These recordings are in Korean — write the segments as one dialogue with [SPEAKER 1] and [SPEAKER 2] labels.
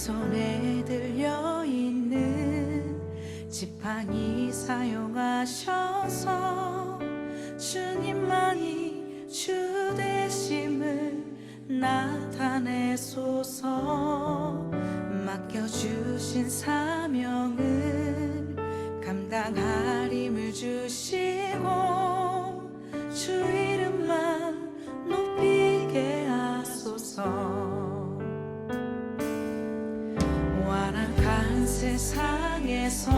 [SPEAKER 1] 손에 들려있는 지팡이 사용하셔서 주님만이 주 되심을 나타내소서. 맡겨주신 사명을 감당할 힘을 주시고 주 이름만 높이게 하소서. 완악한 세상에서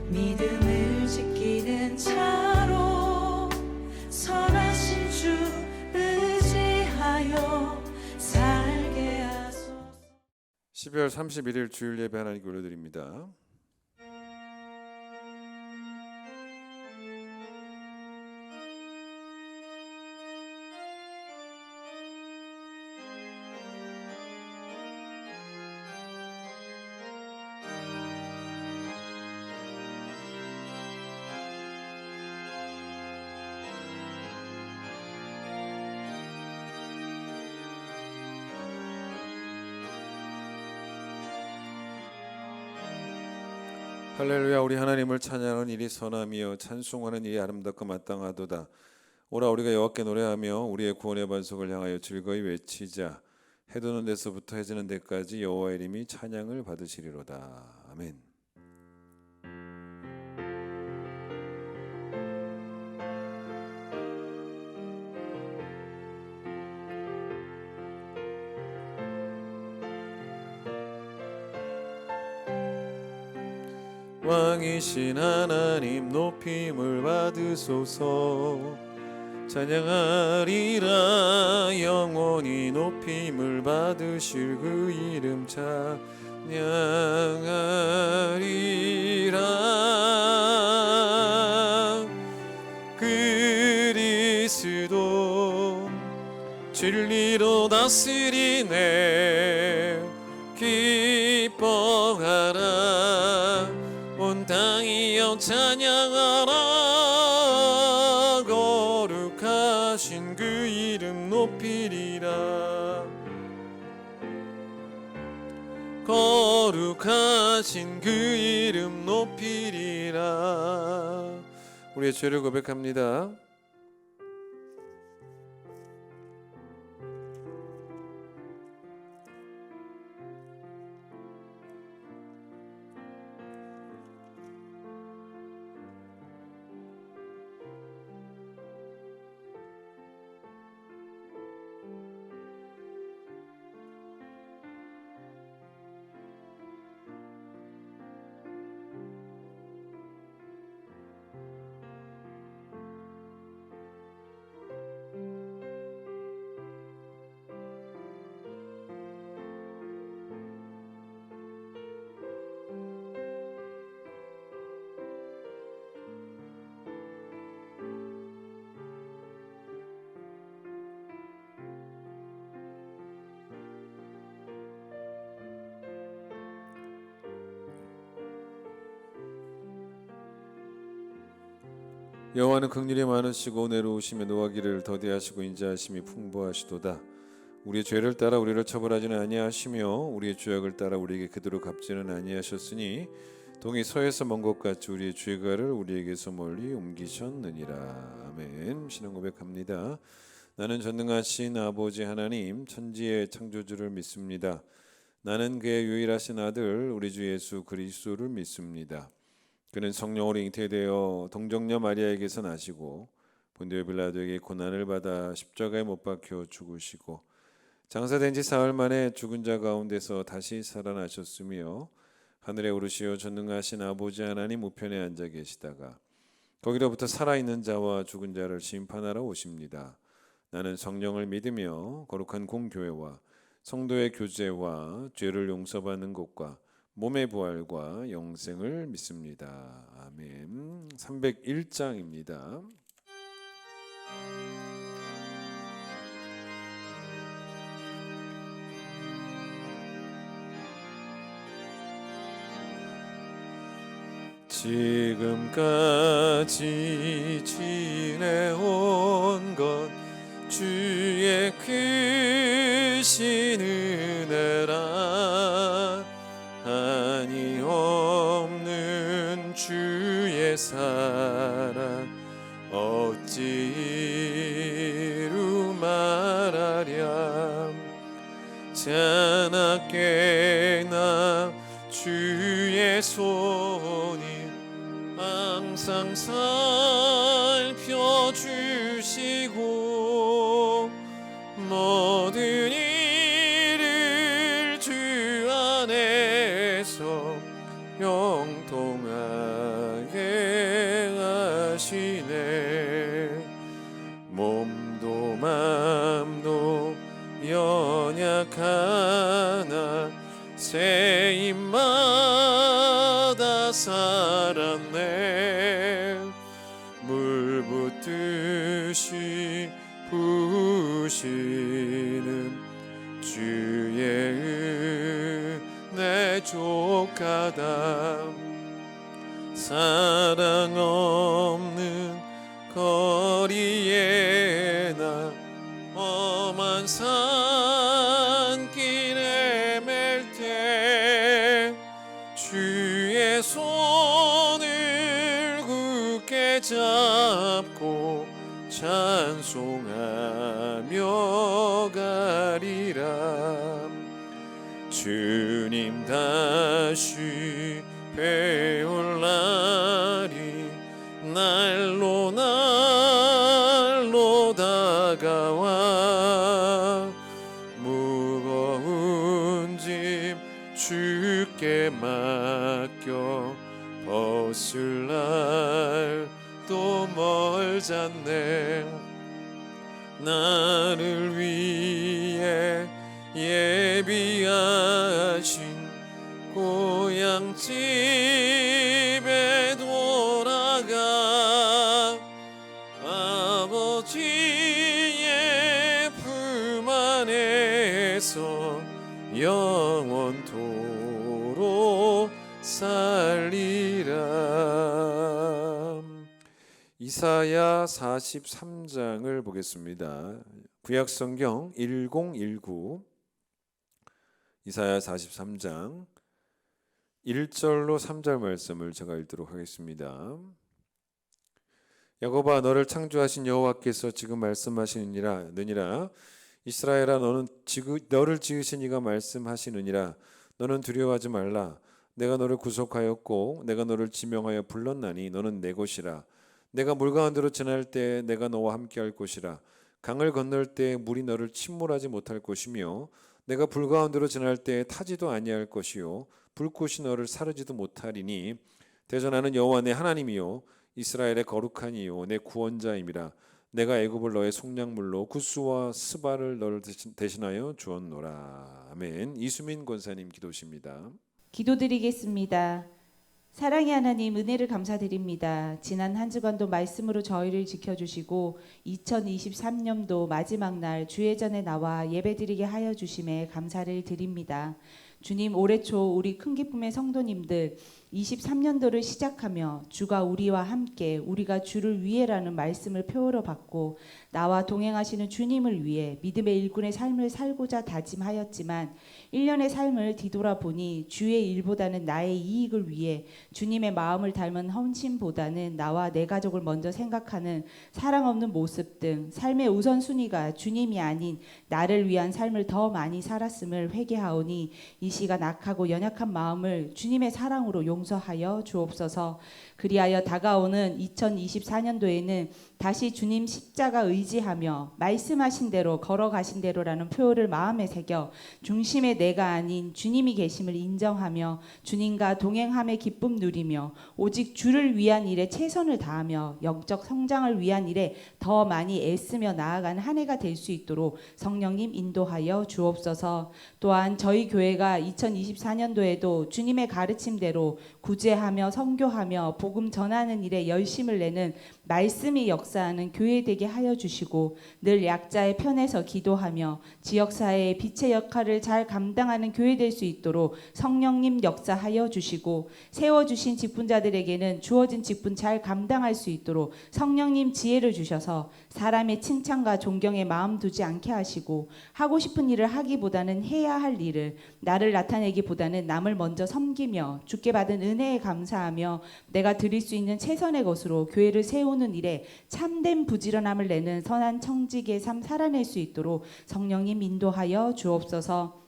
[SPEAKER 1] 믿음을 지키는 자로 선하신 주 의지하여 살게 하소서.
[SPEAKER 2] 12월 31일 주일 예배 하나님께 올려드립니다. 할렐루야. 우리 하나님을 찬양하는 일이 선함이요 찬송하는 일이 아름답고 마땅하도다. 오라 우리가 여호와께 노래하며 우리의 구원의 반석을 향하여 즐거이 외치자. 해 드는 데서부터 해 지는 데까지 여호와의 이름이 찬양을 받으시리로다. 아멘. 왕이신 하나님 높임을 받으소서. 찬양하리라 영원히 높임을 받으실 그 이름 찬양하리라. 그리스도 진리로 다스리네. 기뻐하라 온 땅이여 찬양하라. 거룩하신 그 이름 높이리라. 거룩하신 그 이름 높이리라. 우리의 죄를 고백합니다. 여호와는 긍휼이 많으시고 내로우시며 노하기를 더디하시고 인자하심이 풍부하시도다. 우리의 죄를 따라 우리를 처벌하지는 아니하시며 우리의 죄악을 따라 우리에게 그대로 갚지는 아니하셨으니 동이 서에서 먼 것 같이 우리의 죄가를 우리에게서 멀리 옮기셨느니라. 아멘. 신앙 고백합니다. 나는 전능하신 아버지 하나님 천지의 창조주를 믿습니다. 나는 그의 유일하신 아들 우리 주 예수 그리스도를 믿습니다. 그는 성령으로 잉태되어 동정녀 마리아에게서 나시고 본디오 빌라도에게 고난을 받아 십자가에 못 박혀 죽으시고 장사된 지 사흘 만에 죽은 자 가운데서 다시 살아나셨으며 하늘에 오르시어 전능하신 아버지 하나님 우편에 앉아 계시다가 거기로부터 살아있는 자와 죽은 자를 심판하러 오십니다. 나는 성령을 믿으며 거룩한 공교회와 성도의 교제와 죄를 용서받는 것과 몸의 부활과 영생을 믿습니다. 아멘. 301장입니다. 지금까지 지내온 것 주의 크신 은혜라. 하나께나 주의 손이 항상 살펴주시고 모든 일을 주 안에서 형통하게 하시네. 몸도 맘도 연약하나 새 입마다 살았네. 물 붓듯이 부으시는 주의 은혜 족하다. 사랑 없는 거리에 나 험한 산길에 맬 때 주의 손을 굳게 잡고 찬송하며 가리라. 주님 다시 배울 날이 날로 날로 다가와 무거운 짐 주께 맡겨 벗을 날도 멀잖네. 나를 위해 예비하신 고향집에 돌아가 아버지의 품 안에서 영원토록 살리라. 이사야 43장을 보겠습니다. 구약성경 1019 이사야 43장 1절로 3절 말씀을 제가 읽도록 하겠습니다. 야곱아, 너를 창조하신 여호와께서 지금 말씀하시느니라. 이스라엘아, 너를 지으신 이가 말씀하시느니라. 너는 두려워하지 말라. 내가 너를 구속하였고 내가 너를 지명하여 불렀나니 너는 내 것이라. 내가 물 가운데로 지날 때 내가 너와 함께할 것이라. 강을 건널 때 물이 너를 침몰하지 못할 것이며 내가 불 가운데로 지날 때 타지도 아니할 것이요 불꽃이 너를 사르지도 못하리니 대전하는 여호와 내 하나님이요 이스라엘의 거룩한 이요 내 구원자임이라. 내가 애굽을 너의 속량물로 구스와 스바를 너를 대신하여 주었노라. 아멘. 이수민 권사님 기도십니다.
[SPEAKER 3] 기도드리겠습니다. 사랑의 하나님, 은혜를 감사드립니다. 지난 한 주간도 말씀으로 저희를 지켜주시고 2023년도 마지막 날 주예전에 나와 예배드리게 하여 주심에 감사를 드립니다. 주님, 올해 초 우리 큰 기쁨의 성도님들 23년도를 시작하며 주가 우리와 함께 우리가 주를 위해라는 말씀을 표어로 받고 나와 동행하시는 주님을 위해 믿음의 일꾼의 삶을 살고자 다짐하였지만 1년의 삶을 뒤돌아보니 주의 일보다는 나의 이익을 위해 주님의 마음을 닮은 헌신보다는 나와 내 가족을 먼저 생각하는 사랑 없는 모습 등 삶의 우선순위가 주님이 아닌 나를 위한 삶을 더 많이 살았음을 회개하오니 이 시간 악하고 연약한 마음을 주님의 사랑으로 용서하여 주옵소서. 그리하여 다가오는 2024년도에는 다시 주님 십자가 의지하며 말씀하신 대로 걸어가신 대로라는 표어를 마음에 새겨 중심에 내가 아닌 주님이 계심을 인정하며 주님과 동행함의 기쁨 누리며 오직 주를 위한 일에 최선을 다하며 영적 성장을 위한 일에 더 많이 애쓰며 나아가는 한 해가 될 수 있도록 성령님 인도하여 주옵소서. 또한 저희 교회가 2024년도에도 주님의 가르침대로 구제하며 선교하며 복음 전하는 일에 열심을 내는 말씀이 역사하는 교회 되게 하여 주시고 늘 약자의 편에서 기도하며 지역사회의 빛의 역할을 잘 감당하는 교회 될 수 있도록 성령님 역사하여 주시고 세워주신 직분자들에게는 주어진 직분 잘 감당할 수 있도록 성령님 지혜를 주셔서 사람의 칭찬과 존경에 마음 두지 않게 하시고 하고 싶은 일을 하기보다는 해야 할 일을 나를 나타내기보다는 남을 먼저 섬기며 주께 받은 은혜에 감사하며 내가 드릴 수 있는 최선의 것으로 교회를 세우는 일에 참된 부지런함을 내는 선한 청지기의 삶 살아낼 수 있도록 성령님 인도하여 주옵소서.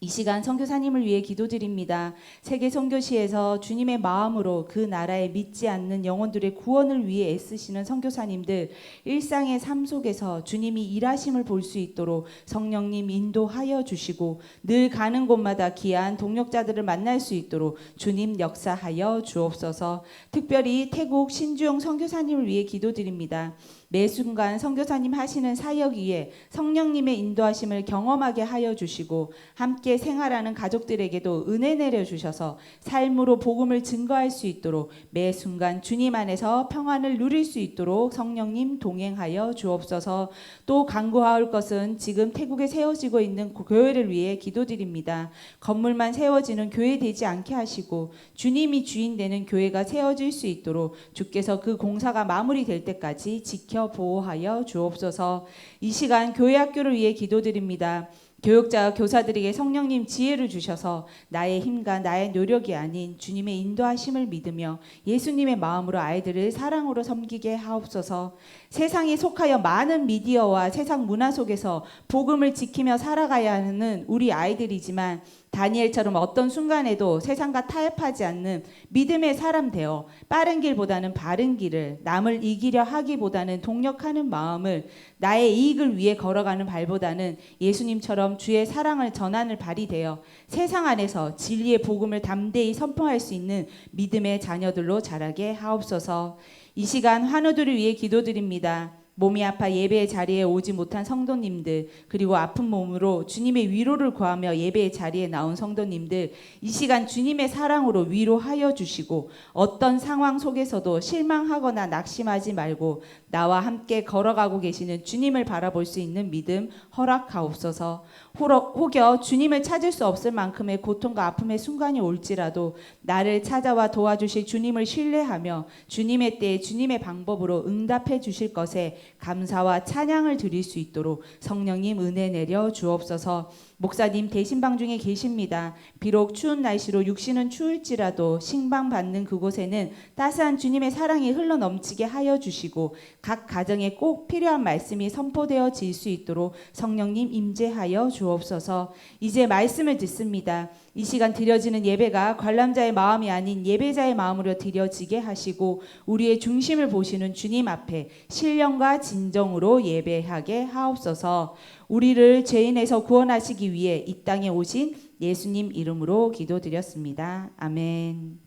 [SPEAKER 3] 이 시간 선교사님을 위해 기도드립니다. 세계 선교시에서 주님의 마음으로 그 나라에 믿지 않는 영혼들의 구원을 위해 애쓰시는 선교사님들, 일상의 삶 속에서 주님이 일하심을 볼 수 있도록 성령님 인도하여 주시고 늘 가는 곳마다 귀한 동역자들을 만날 수 있도록 주님 역사하여 주옵소서. 특별히 태국 신주영 선교사님을 위해 기도드립니다. 매 순간 선교사님 하시는 사역 위에 성령님의 인도하심을 경험하게 하여 주시고 함께 생활하는 가족들에게도 은혜 내려 주셔서 삶으로 복음을 증거할 수 있도록 매 순간 주님 안에서 평안을 누릴 수 있도록 성령님 동행하여 주옵소서. 또 간구할 것은 지금 태국에 세워지고 있는 교회를 위해 기도드립니다. 건물만 세워지는 교회 되지 않게 하시고 주님이 주인 되는 교회가 세워질 수 있도록 주께서 그 공사가 마무리될 때까지 지켜 보호하여 주옵소서. 이 시간 교회 학교를 위해 기도드립니다. 교육자와 교사들에게 성령님 지혜를 주셔서 나의 힘과 나의 노력이 아닌 주님의 인도하심을 믿으며 예수님의 마음으로 아이들을 사랑으로 섬기게 하옵소서. 세상에 속하여 많은 미디어와 세상 문화 속에서 복음을 지키며 살아가야 하는 우리 아이들이지만 다니엘처럼 어떤 순간에도 세상과 타협하지 않는 믿음의 사람 되어 빠른 길보다는 바른 길을, 남을 이기려 하기보다는 동력하는 마음을, 나의 이익을 위해 걸어가는 발보다는 예수님처럼 주의 사랑을 전하는 발이 되어 세상 안에서 진리의 복음을 담대히 선포할 수 있는 믿음의 자녀들로 자라게 하옵소서. 이 시간 환우들을 위해 기도드립니다. 몸이 아파 예배의 자리에 오지 못한 성도님들, 그리고 아픈 몸으로 주님의 위로를 구하며 예배의 자리에 나온 성도님들, 이 시간 주님의 사랑으로 위로하여 주시고 어떤 상황 속에서도 실망하거나 낙심하지 말고 나와 함께 걸어가고 계시는 주님을 바라볼 수 있는 믿음 허락하옵소서. 혹여 주님을 찾을 수 없을 만큼의 고통과 아픔의 순간이 올지라도 나를 찾아와 도와주실 주님을 신뢰하며 주님의 때에 주님의 방법으로 응답해 주실 것에 감사와 찬양을 드릴 수 있도록 성령님 은혜 내려 주옵소서. 목사님 대신방 중에 계십니다. 비록 추운 날씨로 육신은 추울지라도 신방 받는 그곳에는 따스한 주님의 사랑이 흘러 넘치게 하여 주시고 각 가정에 꼭 필요한 말씀이 선포되어질 수 있도록 성령님 임재하여 주옵소서. 이제 말씀을 듣습니다. 이 시간 드려지는 예배가 관람자의 마음이 아닌 예배자의 마음으로 드려지게 하시고 우리의 중심을 보시는 주님 앞에 신령과 진정으로 예배하게 하옵소서. 우리를 죄인에서 구원하시기 위해 이 땅에 오신 예수님 이름으로 기도드렸습니다. 아멘.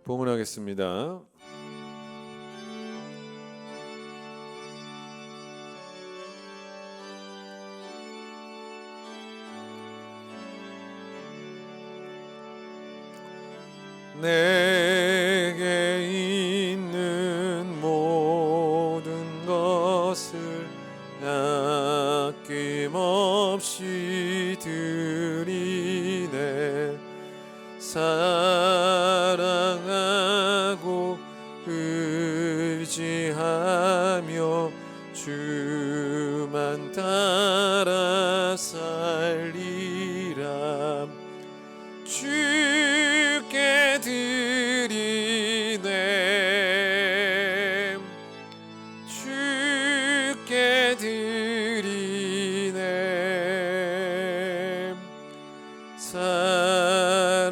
[SPEAKER 2] 봉헌하겠습니다. 내게 있는 모든 것을 아낌없이 드리네. 사랑하고 의지하며 주만 따라 살리라. 주께 드리네. 주께 드리네.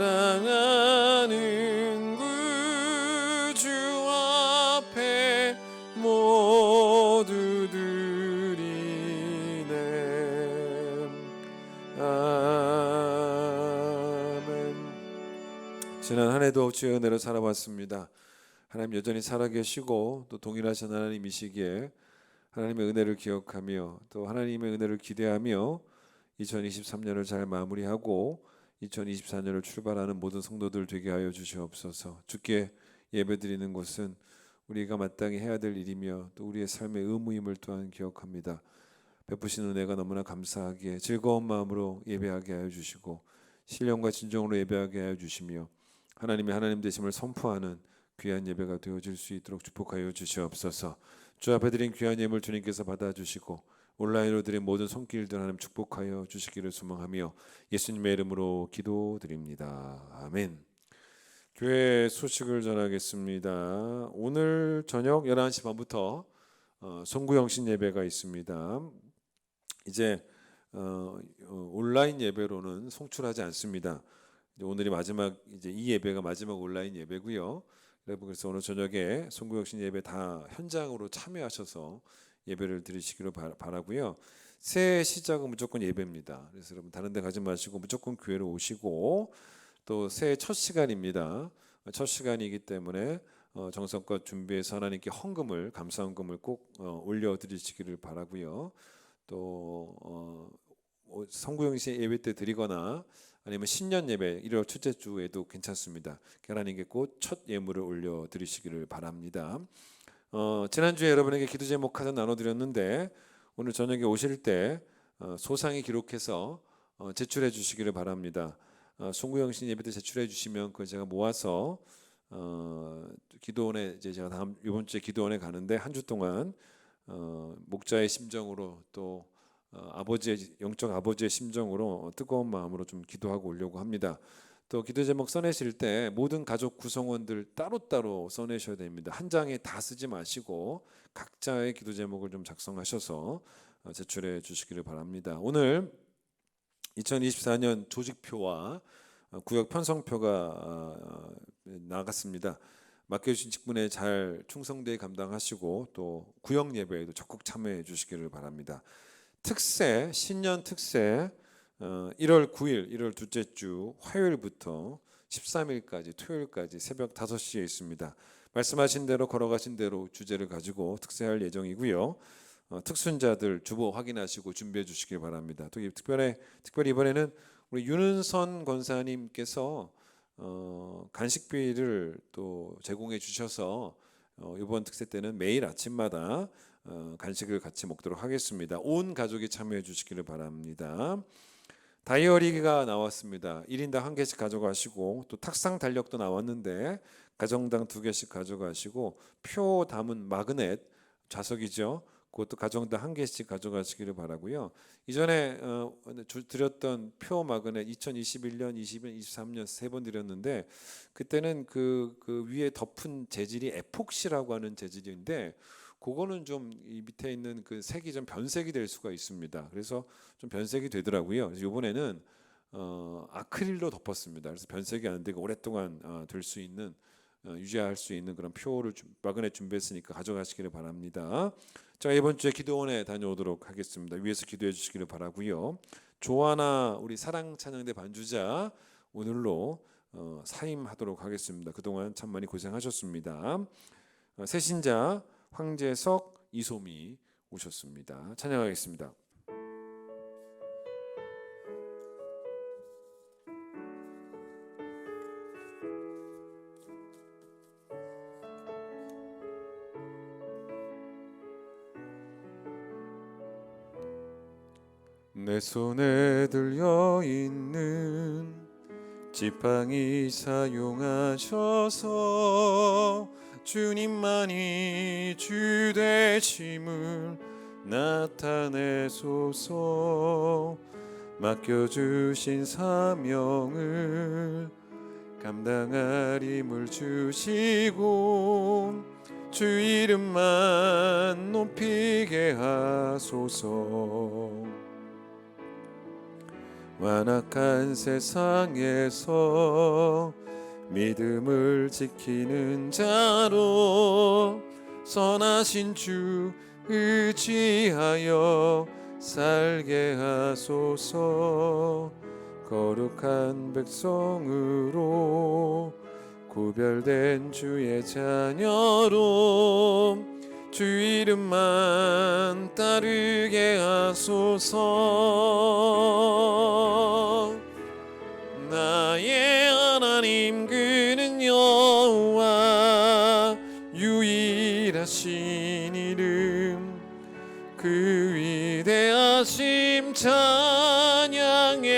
[SPEAKER 2] 사랑하는 구주 앞에 모두 드리네. 아멘. 지난 한 해도 주의 은혜로 살아왔습니다. 하나님 여전히 살아계시고 또 동일하신 하나님이시기에 하나님의 은혜를 기억하며 또 하나님의 은혜를 기대하며 2023년을 잘 마무리하고 2024년을 출발하는 모든 성도들 되게 하여 주시옵소서. 주께 예배드리는 것은 우리가 마땅히 해야 될 일이며 또 우리의 삶의 의무임을 또한 기억합니다. 베푸신 은혜가 너무나 감사하기에 즐거운 마음으로 예배하게 하여 주시고 신령과 진정으로 예배하게 하여 주시며 하나님의 하나님 되심을 선포하는 귀한 예배가 되어질 수 있도록 축복하여 주시옵소서. 주 앞에 드린 귀한 예물 주님께서 받아주시고 온라인으로 드린 모든 손길들 하나님 축복하여 주시기를 소망하며 예수님의 이름으로 기도드립니다. 아멘. 교회 소식을 전하겠습니다. 오늘 저녁 11시 반부터 송구영신 예배가 있습니다. 이제 온라인 예배로는 송출하지 않습니다. 오늘이 마지막, 이제 이 예배가 마지막 온라인 예배고요. 여러분, 그래서 오늘 저녁에 송구영신 예배 다 현장으로 참여하셔서 예배를 드리시기를 바라고요. 새해 시작은 무조건 예배입니다. 그래서 여러분 다른 데 가지 마시고 무조건 교회로 오시고, 또 새해 첫 시간입니다. 첫 시간이기 때문에 정성껏 준비해서 하나님께 헌금을, 감사헌금을 꼭 올려드리시기를 바라고요. 또 성구영신 예배 때 드리거나 아니면 신년 예배 1월 첫째 주에도 괜찮습니다. 하나님께 꼭 첫 예물을 올려드리시기를 바랍니다. 지난주에 여러분에게 기도 제목 카드 나눠드렸는데 오늘 저녁에 오실 때 소상히 기록해서 제출해 주시기를 바랍니다. 송구영신 예배 때 제출해 주시면 그걸 제가 모아서 기도원에, 이제 제가 이번 주에 기도원에 가는데 한 주 동안 목자의 심정으로, 또 아버지의, 영적 아버지의 심정으로 뜨거운 마음으로 좀 기도하고 오려고 합니다. 또 기도 제목 써내실 때 모든 가족 구성원들 따로따로 써내셔야 됩니다. 한 장에 다 쓰지 마시고 각자의 기도 제목을 좀 작성하셔서 제출해 주시기를 바랍니다. 오늘 2024년 조직표와 구역 편성표가 나갔습니다. 맡겨주신 직분에 잘 충성되게 감당하시고 또 구역 예배에도 적극 참여해 주시기를 바랍니다. 특세, 신년 특세 1월 9일, 1월 둘째 주 화요일부터 13일까지 토요일까지 새벽 5시에 있습니다. 말씀하신 대로, 걸어가신 대로 주제를 가지고 특세할 예정이고요. 특순자들 주보 확인하시고 준비해 주시길 바랍니다. 또 특별히 이번에는 우리 윤은선 권사님께서 간식비를 또 제공해 주셔서 이번 특세 때는 매일 아침마다 간식을 같이 먹도록 하겠습니다. 온 가족이 참여해 주시기를 바랍니다. 다이어리가 나왔습니다. 1인당 1개씩 가져가시고, 또 탁상 달력도 나왔는데 가정당 2개씩 가져가시고, 표 담은 마그넷, 좌석이죠. 그것도 가정당 1개씩 가져가시기를 바라고요. 이전에 드렸던 표 마그넷 2021년, 22년, 23년 3번 드렸는데 그때는 그 위에 덮은 재질이 에폭시라고 하는 재질인데 그거는 좀 이 밑에 있는 그 색이 좀 변색이 될 수가 있습니다. 그래서 좀 변색이 되더라고요. 그래서 이번에는 아크릴로 덮었습니다. 그래서 변색이 안 되고 오랫동안 될 수 있는, 유지할 수 있는 그런 표를 마그넷 준비했으니까 가져가시기를 바랍니다. 자, 이번 주에 기도원에 다녀오도록 하겠습니다. 위에서 기도해 주시기를 바라고요. 조아나 우리 사랑 찬양대 반주자 오늘로 사임하도록 하겠습니다. 그동안 참 많이 고생하셨습니다. 새신자 황재석, 이소미 오셨습니다. 찬양하겠습니다. 내 손에 들려 있는 지팡이 사용하셔서 주님만이 주 되심을 나타내소서. 맡겨주신 사명을 감당할 힘을 주시고 주 이름만 높이게 하소서. 완악한 세상에서 믿음을 지키는 자로 선하신 주 의지하여 살게 하소서. 거룩한 백성으로 구별된 주의 자녀로 주 이름만 따르게 하소서. 나의 하나님 그는 여호와 유일하신 이름 그 위대하심 찬양해.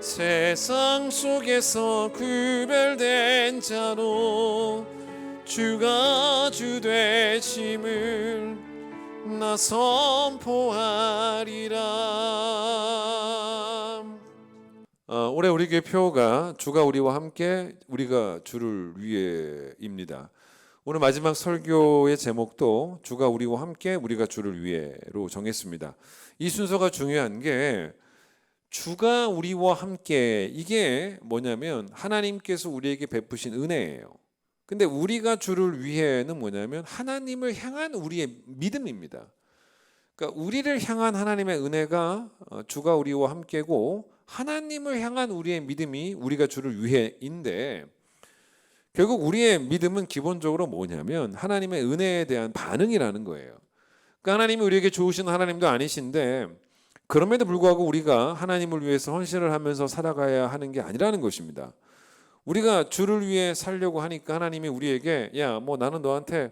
[SPEAKER 2] 세상 속에서 구별된 자로 주가 주 되심을 나 선포하리라. 올해 우리 교회 표어가 주가 우리와 함께 우리가 주를 위해입니다. 오늘 마지막 설교의 제목도 주가 우리와 함께 우리가 주를 위해로 정했습니다. 이 순서가 중요한 게 주가 우리와 함께, 이게 뭐냐면 하나님께서 우리에게 베푸신 은혜예요. 근데 우리가 주를 위해는 뭐냐면 하나님을 향한 우리의 믿음입니다. 그러니까 우리를 향한 하나님의 은혜가 주가 우리와 함께고, 하나님을 향한 우리의 믿음이 우리가 주를 위해인데, 결국 우리의 믿음은 기본적으로 뭐냐면 하나님의 은혜에 대한 반응이라는 거예요. 그러니까 하나님이 우리에게 좋으신 하나님도 아니신데, 그럼에도 불구하고 우리가 하나님을 위해서 헌신을 하면서 살아가야 하는 게 아니라는 것입니다. 우리가 주를 위해 살려고 하니까 하나님이 우리에게 야, 뭐 나는 너한테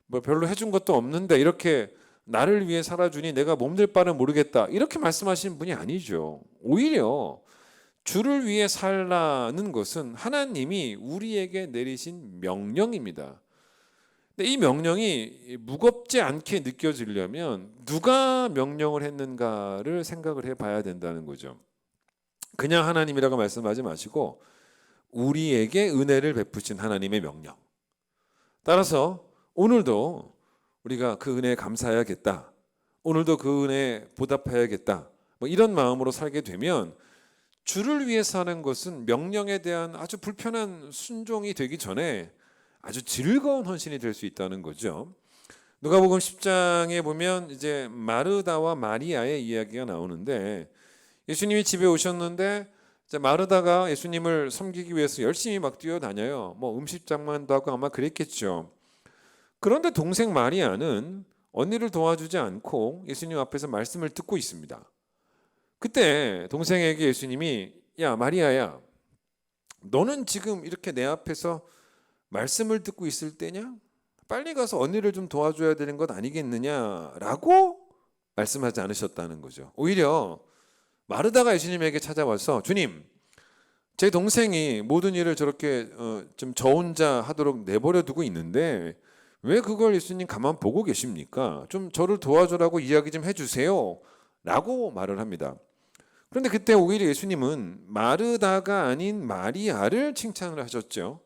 [SPEAKER 2] 뭐 별로 해준 것도 없는데 이렇게 나를 위해 살아주니 내가 몸둘 바를 모르겠다, 이렇게 말씀하시는 분이 아니죠. 오히려 주를 위해 살라는 것은 하나님이 우리에게 내리신 명령입니다. 근데 이 명령이 무겁지 않게 느껴지려면 누가 명령을 했는가를 생각을 해봐야 된다는 거죠. 그냥 하나님이라고 말씀하지 마시고 우리에게 은혜를 베푸신 하나님의 명령. 따라서 오늘도 우리가 그 은혜에 감사해야겠다, 오늘도 그 은혜에 보답해야겠다, 뭐 이런 마음으로 살게 되면 주를 위해 사는 것은 명령에 대한 아주 불편한 순종이 되기 전에 아주 즐거운 헌신이 될 수 있다는 거죠. 누가복음 10장에 보면 이제 마르다와 마리아의 이야기가 나오는데, 예수님이 집에 오셨는데 이제 마르다가 예수님을 섬기기 위해서 열심히 막 뛰어다녀요. 뭐 음식장만도 하고 아마 그랬겠죠. 그런데 동생 마리아는 언니를 도와주지 않고 예수님 앞에서 말씀을 듣고 있습니다. 그때 동생에게 예수님이 야, 마리아야, 너는 지금 이렇게 내 앞에서 말씀을 듣고 있을 때냐? 빨리 가서 언니를 좀 도와줘야 되는 것 아니겠느냐라고 말씀하지 않으셨다는 거죠. 오히려 마르다가 예수님에게 찾아와서 주님, 제 동생이 모든 일을 저렇게 좀 저 혼자 하도록 내버려 두고 있는데 왜 그걸 예수님 가만 보고 계십니까? 좀 저를 도와주라고 이야기 좀 해주세요 라고 말을 합니다. 그런데 그때 오히려 예수님은 마르다가 아닌 마리아를 칭찬을 하셨죠.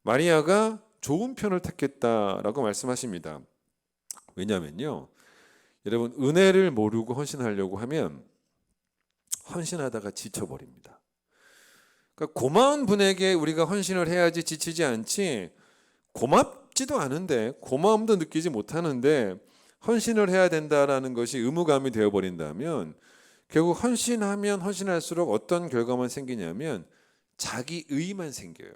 [SPEAKER 2] 마리아가 좋은 편을 택했다라고 말씀하십니다. 왜냐하면요, 여러분, 은혜를 모르고 헌신하려고 하면 헌신하다가 지쳐버립니다. 그러니까 고마운 분에게 우리가 헌신을 해야지 지치지 않지, 고맙지도 않은데 고마움도 느끼지 못하는데 헌신을 해야 된다라는 것이 의무감이 되어버린다면 결국 헌신하면 헌신할수록 어떤 결과만 생기냐면 자기의만 생겨요.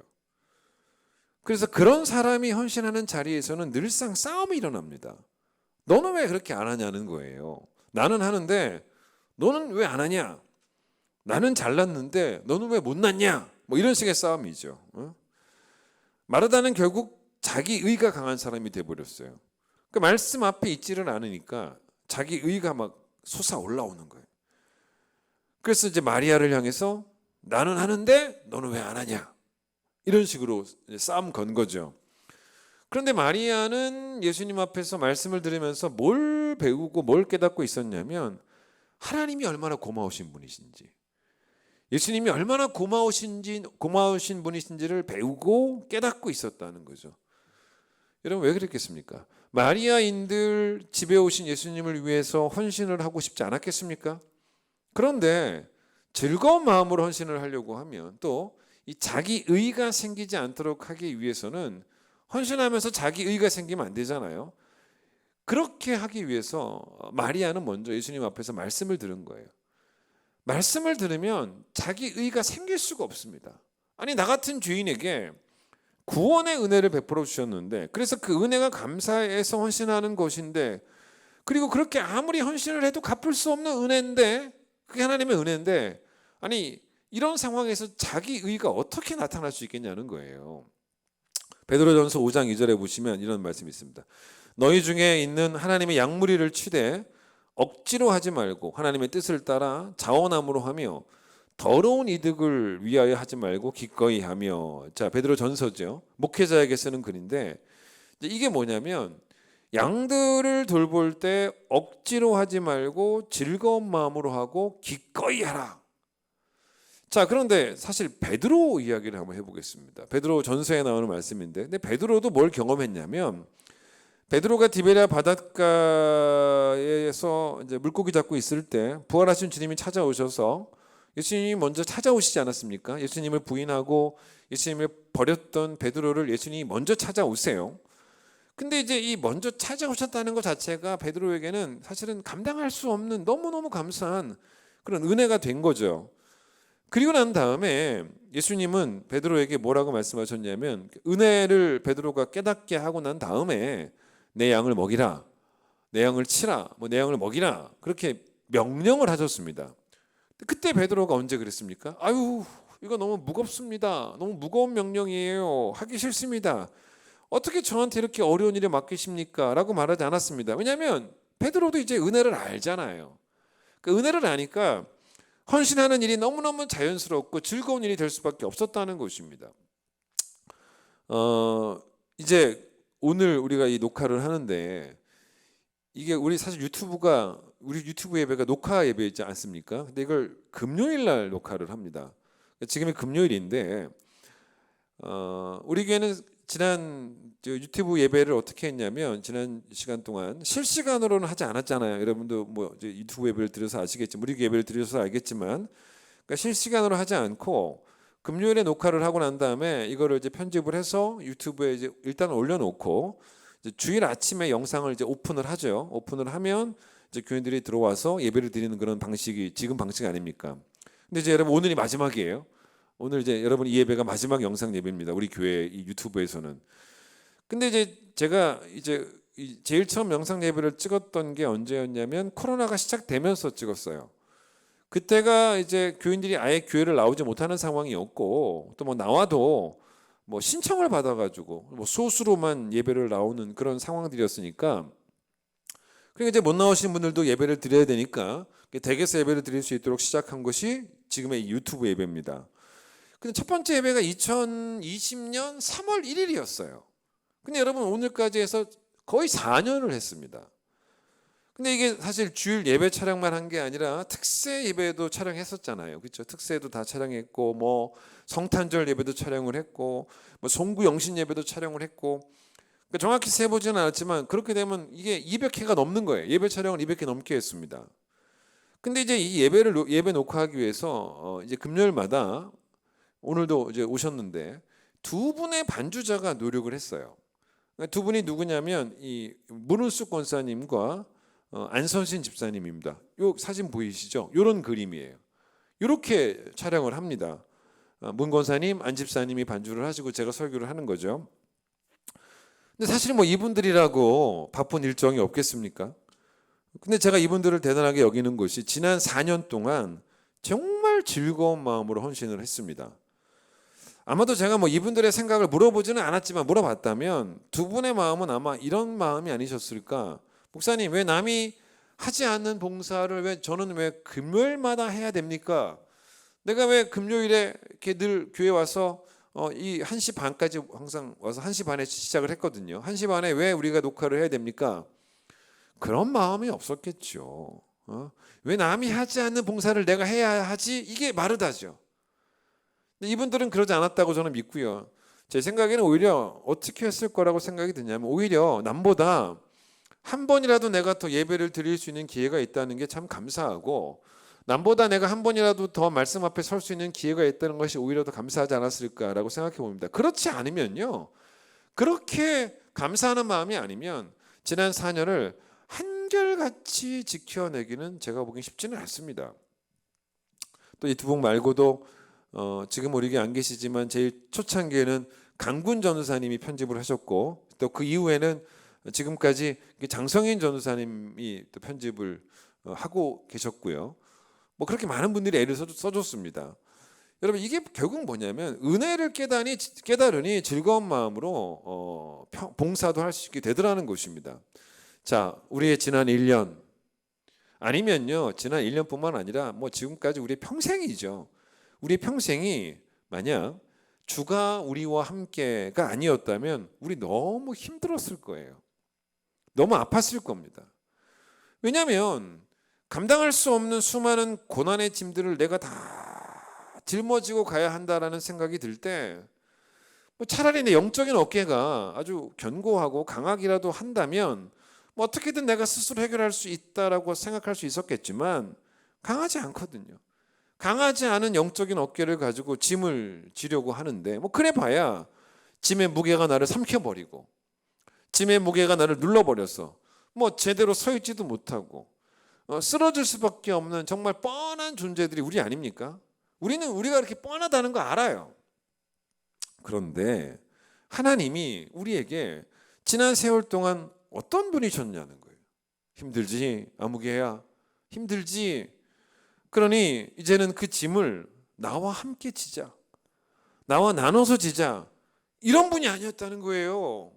[SPEAKER 2] 그래서 그런 사람이 헌신하는 자리에서는 늘상 싸움이 일어납니다. 너는 왜 그렇게 안 하냐는 거예요. 나는 하는데 너는 왜 안 하냐? 나는 잘났는데 너는 왜 못났냐? 뭐 이런 식의 싸움이죠. 마르다는 결국 자기의가 강한 사람이 돼버렸어요. 그 말씀 앞에 있지를 않으니까 자기의가 막 솟아 올라오는 거예요. 그래서 이제 마리아를 향해서 나는 하는데 너는 왜 안 하냐? 이런 식으로 싸움 건 거죠. 그런데 마리아는 예수님 앞에서 말씀을 들으면서 뭘 배우고 뭘 깨닫고 있었냐면 하나님이 얼마나 고마우신 분이신지, 예수님이 얼마나 고마우신 분이신지를 배우고 깨닫고 있었다는 거죠. 여러분, 왜 그랬겠습니까? 마리아인들 집에 오신 예수님을 위해서 헌신을 하고 싶지 않았겠습니까? 그런데 즐거운 마음으로 헌신을 하려고 하면 또 이 자기의가 생기지 않도록 하기 위해서는 헌신하면서 자기의가 생기면 안 되잖아요. 그렇게 하기 위해서 마리아는 먼저 예수님 앞에서 말씀을 들은 거예요. 말씀을 들으면 자기의가 생길 수가 없습니다. 아니, 나 같은 죄인에게 구원의 은혜를 베풀어 주셨는데, 그래서 그 은혜가 감사해서 헌신하는 것인데, 그리고 그렇게 아무리 헌신을 해도 갚을 수 없는 은혜인데, 그게 하나님의 은혜인데, 아니 이런 상황에서 자기의가 어떻게 나타날 수 있겠냐는 거예요. 베드로전서 5장 2절에 보시면 이런 말씀이 있습니다. 너희 중에 있는 하나님의 양무리를 치되 억지로 하지 말고 하나님의 뜻을 따라 자원함으로 하며 더러운 이득을 위하여 하지 말고 기꺼이 하며. 자, 베드로전서죠. 목회자에게 쓰는 글인데 이게 뭐냐면 양들을 돌볼 때 억지로 하지 말고 즐거운 마음으로 하고 기꺼이 하라. 자, 그런데 사실 베드로 이야기를 한번 해보겠습니다. 베드로 전서에 나오는 말씀인데, 근데 베드로도 뭘 경험했냐면, 베드로가 디베랴 바닷가에서 이제 물고기 잡고 있을 때 부활하신 주님이 찾아오셔서, 예수님이 먼저 찾아오시지 않았습니까? 예수님을 부인하고 예수님을 버렸던 베드로를 예수님이 먼저 찾아오세요. 근데 이제 이 먼저 찾아오셨다는 것 자체가 베드로에게는 사실은 감당할 수 없는 너무너무 감사한 그런 은혜가 된 거죠. 그리고 난 다음에 예수님은 베드로에게 뭐라고 말씀하셨냐면, 은혜를 베드로가 깨닫게 하고 난 다음에 내 양을 먹이라, 내 양을 치라, 내 양을 먹이라, 그렇게 명령을 하셨습니다. 그때 베드로가 언제 그랬습니까? 아유, 이거 너무 무겁습니다. 너무 무거운 명령이에요. 하기 싫습니다. 어떻게 저한테 이렇게 어려운 일을 맡기십니까? 라고 말하지 않았습니다. 왜냐하면 베드로도 이제 은혜를 알잖아요. 그 은혜를 아니까 헌신하는 일이 너무너무 자연스럽고 즐거운 일이 될 수밖에 없었다는 것입니다. 이제 오늘 우리가 이 녹화를 하는데, 이게 우리 사실 우리 유튜브 예배가 녹화 예배이지 않습니까? 근데 이걸 금요일 날 녹화를 합니다. 지금이 금요일인데, 우리 교회는 지난 유튜브 예배를 어떻게 했냐면, 지난 시간 동안 실시간으로는 하지 않았잖아요. 여러분도 뭐 유튜브 예배를 들어서 아시겠지만, 우리 예배를 들어서 알겠지만, 그러니까 실시간으로 하지 않고 금요일에 녹화를 하고 난 다음에 이거를 이제 편집을 해서 유튜브에 이제 일단 올려놓고, 이제 주일 아침에 영상을 이제 오픈을 하죠. 오픈을 하면 이제 교인들이 들어와서 예배를 드리는 그런 방식이 지금 방식 아닙니까? 근데 이제 여러분, 오늘이 마지막이에요. 오늘 이제 여러분 이 예배가 마지막 영상 예배입니다. 우리 교회 이 유튜브에서는. 근데 이제 제가 이제 제일 처음 영상 예배를 찍었던 게 언제였냐면, 코로나가 시작되면서 찍었어요. 그때가 이제 교인들이 아예 교회를 나오지 못하는 상황이었고, 또 뭐 나와도 뭐 신청을 받아가지고 뭐 소수로만 예배를 나오는 그런 상황들이었으니까, 그러니까 이제 못 나오신 분들도 예배를 드려야 되니까 댁에서 예배를 드릴 수 있도록 시작한 것이 지금의 이 유튜브 예배입니다. 근데 첫 번째 예배가 2020년 3월 1일이었어요. 근데 여러분, 오늘까지 해서 거의 4년을 했습니다. 근데 이게 사실 주일 예배 촬영만 한 게 아니라 특세 예배도 촬영했었잖아요. 그렇죠? 특세도 다 촬영했고, 뭐 성탄절 예배도 촬영을 했고, 뭐 송구 영신 예배도 촬영을 했고, 그러니까 정확히 세보지는 않았지만 그렇게 되면 이게 200회가 넘는 거예요. 예배 촬영을 200회 넘게 했습니다. 근데 이제 이 예배 녹화하기 위해서 이제 금요일마다, 오늘도 이제 오셨는데 두 분의 반주자가 노력을 했어요. 두 분이 누구냐면 이 문은숙 권사님과 안선신 집사님입니다. 요 사진 보이시죠? 이런 그림이에요. 이렇게 촬영을 합니다. 문 권사님, 안 집사님이 반주를 하시고 제가 설교를 하는 거죠. 근데 사실 뭐 이분들이라고 바쁜 일정이 없겠습니까? 근데 제가 이분들을 대단하게 여기는 것이, 지난 4년 동안 정말 즐거운 마음으로 헌신을 했습니다. 아마도 제가 뭐 이분들의 생각을 물어보지는 않았지만, 물어봤다면 두 분의 마음은 아마 이런 마음이 아니셨을까? 목사님, 왜 남이 하지 않는 봉사를 저는 왜 금요일마다 해야 됩니까? 내가 왜 금요일에 이렇게 늘 교회 와서 이 1시 반까지 항상 와서 1시 반에 시작을 했거든요. 1시 반에 왜 우리가 녹화를 해야 됩니까? 그런 마음이 없었겠죠. 왜 남이 하지 않는 봉사를 내가 해야 하지? 이게 마르다죠. 근데 이분들은 그러지 않았다고 저는 믿고요. 제 생각에는 오히려 어떻게 했을 거라고 생각이 드냐면, 오히려 남보다 한 번이라도 내가 더 예배를 드릴 수 있는 기회가 있다는 게 참 감사하고, 남보다 내가 한 번이라도 더 말씀 앞에 설 수 있는 기회가 있다는 것이 오히려 더 감사하지 않았을까라고 생각해 봅니다. 그렇지 않으면요, 그렇게 감사하는 마음이 아니면 지난 4년을 한결같이 지켜내기는 제가 보기엔 쉽지는 않습니다. 또 이 두 분 말고도 지금 우리 안 계시지만 제일 초창기에는 강군 전도사님이 편집을 하셨고, 또 그 이후에는 지금까지 장성인 전도사님이 또 편집을 하고 계셨고요. 뭐 그렇게 많은 분들이 애를 써줬습니다. 여러분, 이게 결국 뭐냐면, 은혜를 깨달으니 즐거운 마음으로 봉사도 할 수 있게 되더라는 것입니다. 자, 우리의 지난 1년, 아니면요 지난 1년뿐만 아니라 뭐 지금까지 우리의 평생이죠. 우리 평생이 만약 주가 우리와 함께가 아니었다면 우리 너무 힘들었을 거예요. 너무 아팠을 겁니다. 왜냐하면 감당할 수 없는 수많은 고난의 짐들을 내가 다 짊어지고 가야 한다라는 생각이 들 때 차라리 내 영적인 어깨가 아주 견고하고 강하기라도 한다면 어떻게든 내가 스스로 해결할 수 있다라고 생각할 수 있었겠지만 강하지 않거든요. 강하지 않은 영적인 어깨를 가지고 짐을 지려고 하는데 그래 봐야 짐의 무게가 나를 삼켜버리고 짐의 무게가 나를 눌러버려서 제대로 서 있지도 못하고 쓰러질 수밖에 없는 정말 뻔한 존재들이 우리 아닙니까? 우리는 우리가 이렇게 뻔하다는 거 알아요. 그런데 하나님이 우리에게 지난 세월 동안 어떤 분이셨냐는 거예요. 힘들지 아무개야, 힘들지. 그러니 이제는 그 짐을 나와 함께 지자, 나와 나눠서 지자, 이런 분이 아니었다는 거예요.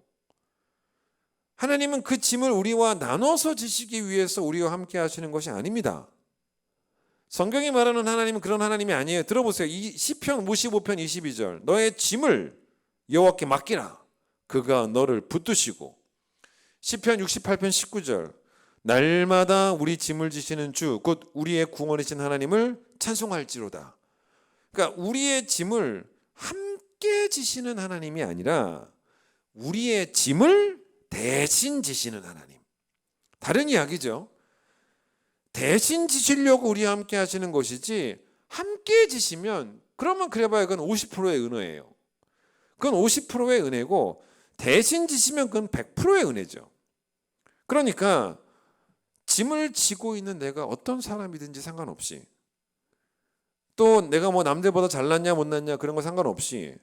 [SPEAKER 2] 하나님은 그 짐을 우리와 나눠서 지시기 위해서 우리와 함께 하시는 것이 아닙니다. 성경이 말하는 하나님은 그런 하나님이 아니에요. 들어보세요. 이 시편 55편 22절. 너의 짐을 여호와께 맡기라. 그가 너를 붙드시고. 시편 68편 19절. 날마다 우리 짐을 지시는 주 곧 우리의 구원이신 하나님을 찬송할지로다. 그러니까 우리의 짐을 함께 지시는 하나님이 아니라 우리의 짐을 대신 지시는 하나님. 다른 이야기죠. 대신 지시려고 우리와 함께 하시는 것이지 함께 지시면 그러면 그래봐야 그건 50%의 은혜예요. 그건 50%의 은혜고 대신 지시면 그건 100%의 은혜죠. 그러니까 짐을 지고 있는 내가 어떤 사람이든지 상관없이 또 내가 남들보다 잘났냐 못났냐 그런 거 상관없이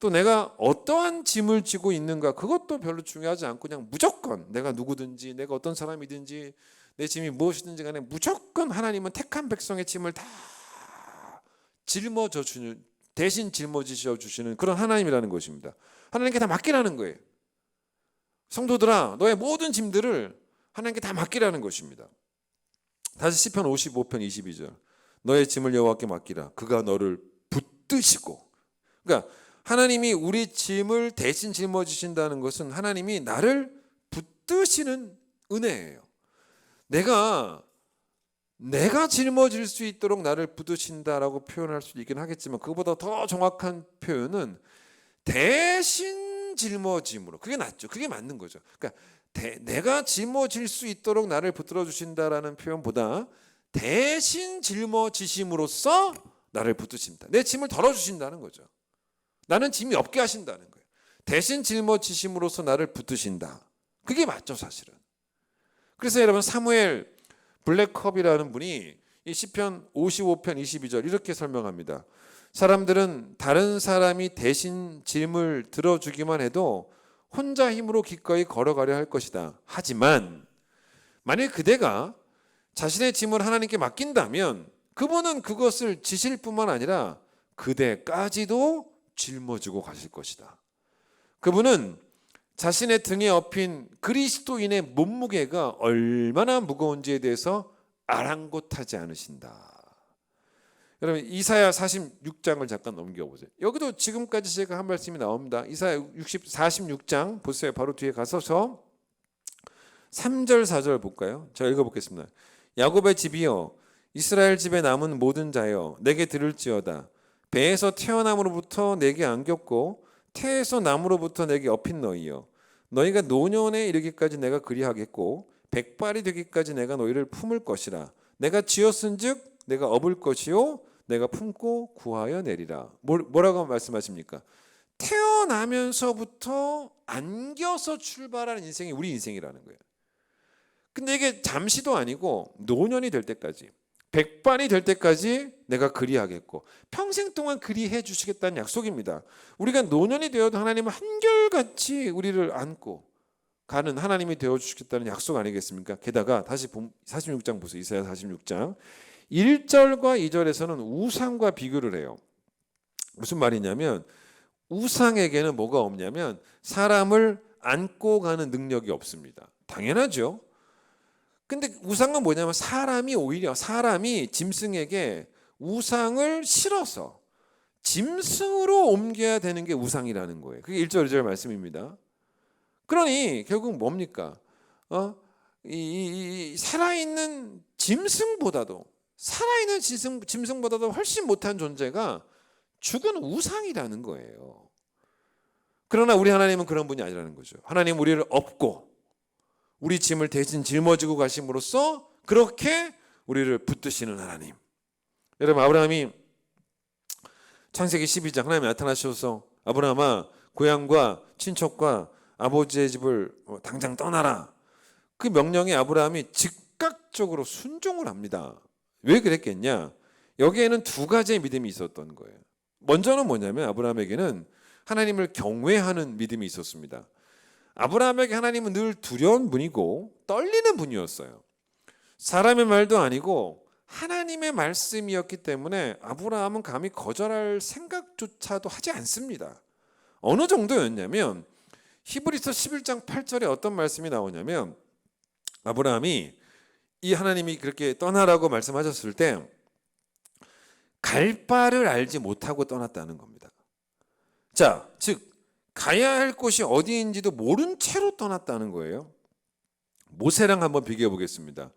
[SPEAKER 2] 또 내가 어떠한 짐을 지고 있는가 그것도 별로 중요하지 않고 그냥 무조건 내가 누구든지 내가 어떤 사람이든지 내 짐이 무엇이든지 간에 무조건 하나님은 택한 백성의 짐을 다 짊어져 주는 대신 짊어지셔 주시는 그런 하나님이라는 것입니다. 하나님께 다 맡기라는 거예요. 성도들아 너의 모든 짐들을 하나님께 다 맡기라는 것입니다. 다시 시편 55편 22절. 너의 짐을 여호와께 맡기라. 그가 너를 붙드시고. 그러니까 하나님이 우리 짐을 대신 짊어지신다는 것은 하나님이 나를 붙드시는 은혜예요. 내가 짊어질 수 있도록 나를 붙드신다라고 표현할 수 있긴 하겠지만 그것보다 더 정확한 표현은 대신 짊어짐으로. 그게 낫죠. 그게 맞는 거죠. 그러니까 내가 짊어질 수 있도록 나를 붙들어 주신다라는 표현보다 대신 짊어지심으로써 나를 붙드신다. 내 짐을 덜어주신다는 거죠. 나는 짐이 없게 하신다는 거예요. 대신 짊어지심으로써 나를 붙드신다. 그게 맞죠 사실은. 그래서 여러분 사무엘 블랙컵이라는 분이 이 시편 55편 22절 이렇게 설명합니다. 사람들은 다른 사람이 대신 짐을 들어주기만 해도 혼자 힘으로 기꺼이 걸어가려 할 것이다. 하지만 만약 그대가 자신의 짐을 하나님께 맡긴다면 그분은 그것을 지실 뿐만 아니라 그대까지도 짊어지고 가실 것이다. 그분은 자신의 등에 업힌 그리스도인의 몸무게가 얼마나 무거운지에 대해서 아랑곳하지 않으신다. 여러분 이사야 46장을 잠깐 넘겨보세요. 여기도 지금까지 제가 한 말씀이 나옵니다. 이사야 46장 보세요. 바로 뒤에 가서서 3절 4절 볼까요? 제가 읽어보겠습니다. 야곱의 집이여 이스라엘 집에 남은 모든 자여 내게 들을지어다. 배에서 태어남으로부터 내게 안겼고 태에서 남으로부터 내게 업힌 너희여 너희가 노년에 이르기까지 내가 그리하겠고 백발이 되기까지 내가 너희를 품을 것이라. 내가 지었은즉 내가 업을 것이요 내가 품고 구하여 내리라. 뭐라고 말씀하십니까? 태어나면서부터 안겨서 출발하는 인생이 우리 인생이라는 거예요. 근데 이게 잠시도 아니고 노년이 될 때까지 백발이 될 때까지 내가 그리하겠고 평생 동안 그리해 주시겠다는 약속입니다. 우리가 노년이 되어도 하나님은 한결같이 우리를 안고 가는 하나님이 되어주시겠다는 약속 아니겠습니까? 게다가 다시 46장 보세요. 이사야 46장 1절과 2절에서는 우상과 비교를 해요. 무슨 말이냐면 우상에게는 뭐가 없냐면 사람을 안고 가는 능력이 없습니다. 당연하죠. 근데 우상은 뭐냐면 사람이 짐승에게 우상을 실어서 짐승으로 옮겨야 되는 게 우상이라는 거예요. 그게 1절 2절 말씀입니다. 그러니 결국 뭡니까? 이 살아있는 짐승보다도 훨씬 못한 존재가 죽은 우상이라는 거예요. 그러나 우리 하나님은 그런 분이 아니라는 거죠. 하나님 우리를 업고 우리 짐을 대신 짊어지고 가심으로써 그렇게 우리를 붙드시는 하나님. 여러분, 아브라함이 창세기 12장 하나님이 나타나셔서 아브라함아 고향과 친척과 아버지의 집을 당장 떠나라. 그 명령에 아브라함이 즉각적으로 순종을 합니다. 왜 그랬겠냐? 여기에는 두 가지의 믿음이 있었던 거예요. 먼저는 뭐냐면 아브라함에게는 하나님을 경외하는 믿음이 있었습니다. 아브라함에게 하나님은 늘 두려운 분이고 떨리는 분이었어요. 사람의 말도 아니고 하나님의 말씀이었기 때문에 아브라함은 감히 거절할 생각조차도 하지 않습니다. 어느 정도였냐면 히브리서 11장 8절에 어떤 말씀이 나오냐면 아브라함이 이 하나님이 그렇게 떠나라고 말씀하셨을 때 갈 바를 알지 못하고 떠났다는 겁니다. 자, 즉 가야 할 곳이 어디인지도 모른 채로 떠났다는 거예요. 모세랑 한번 비교해 보겠습니다.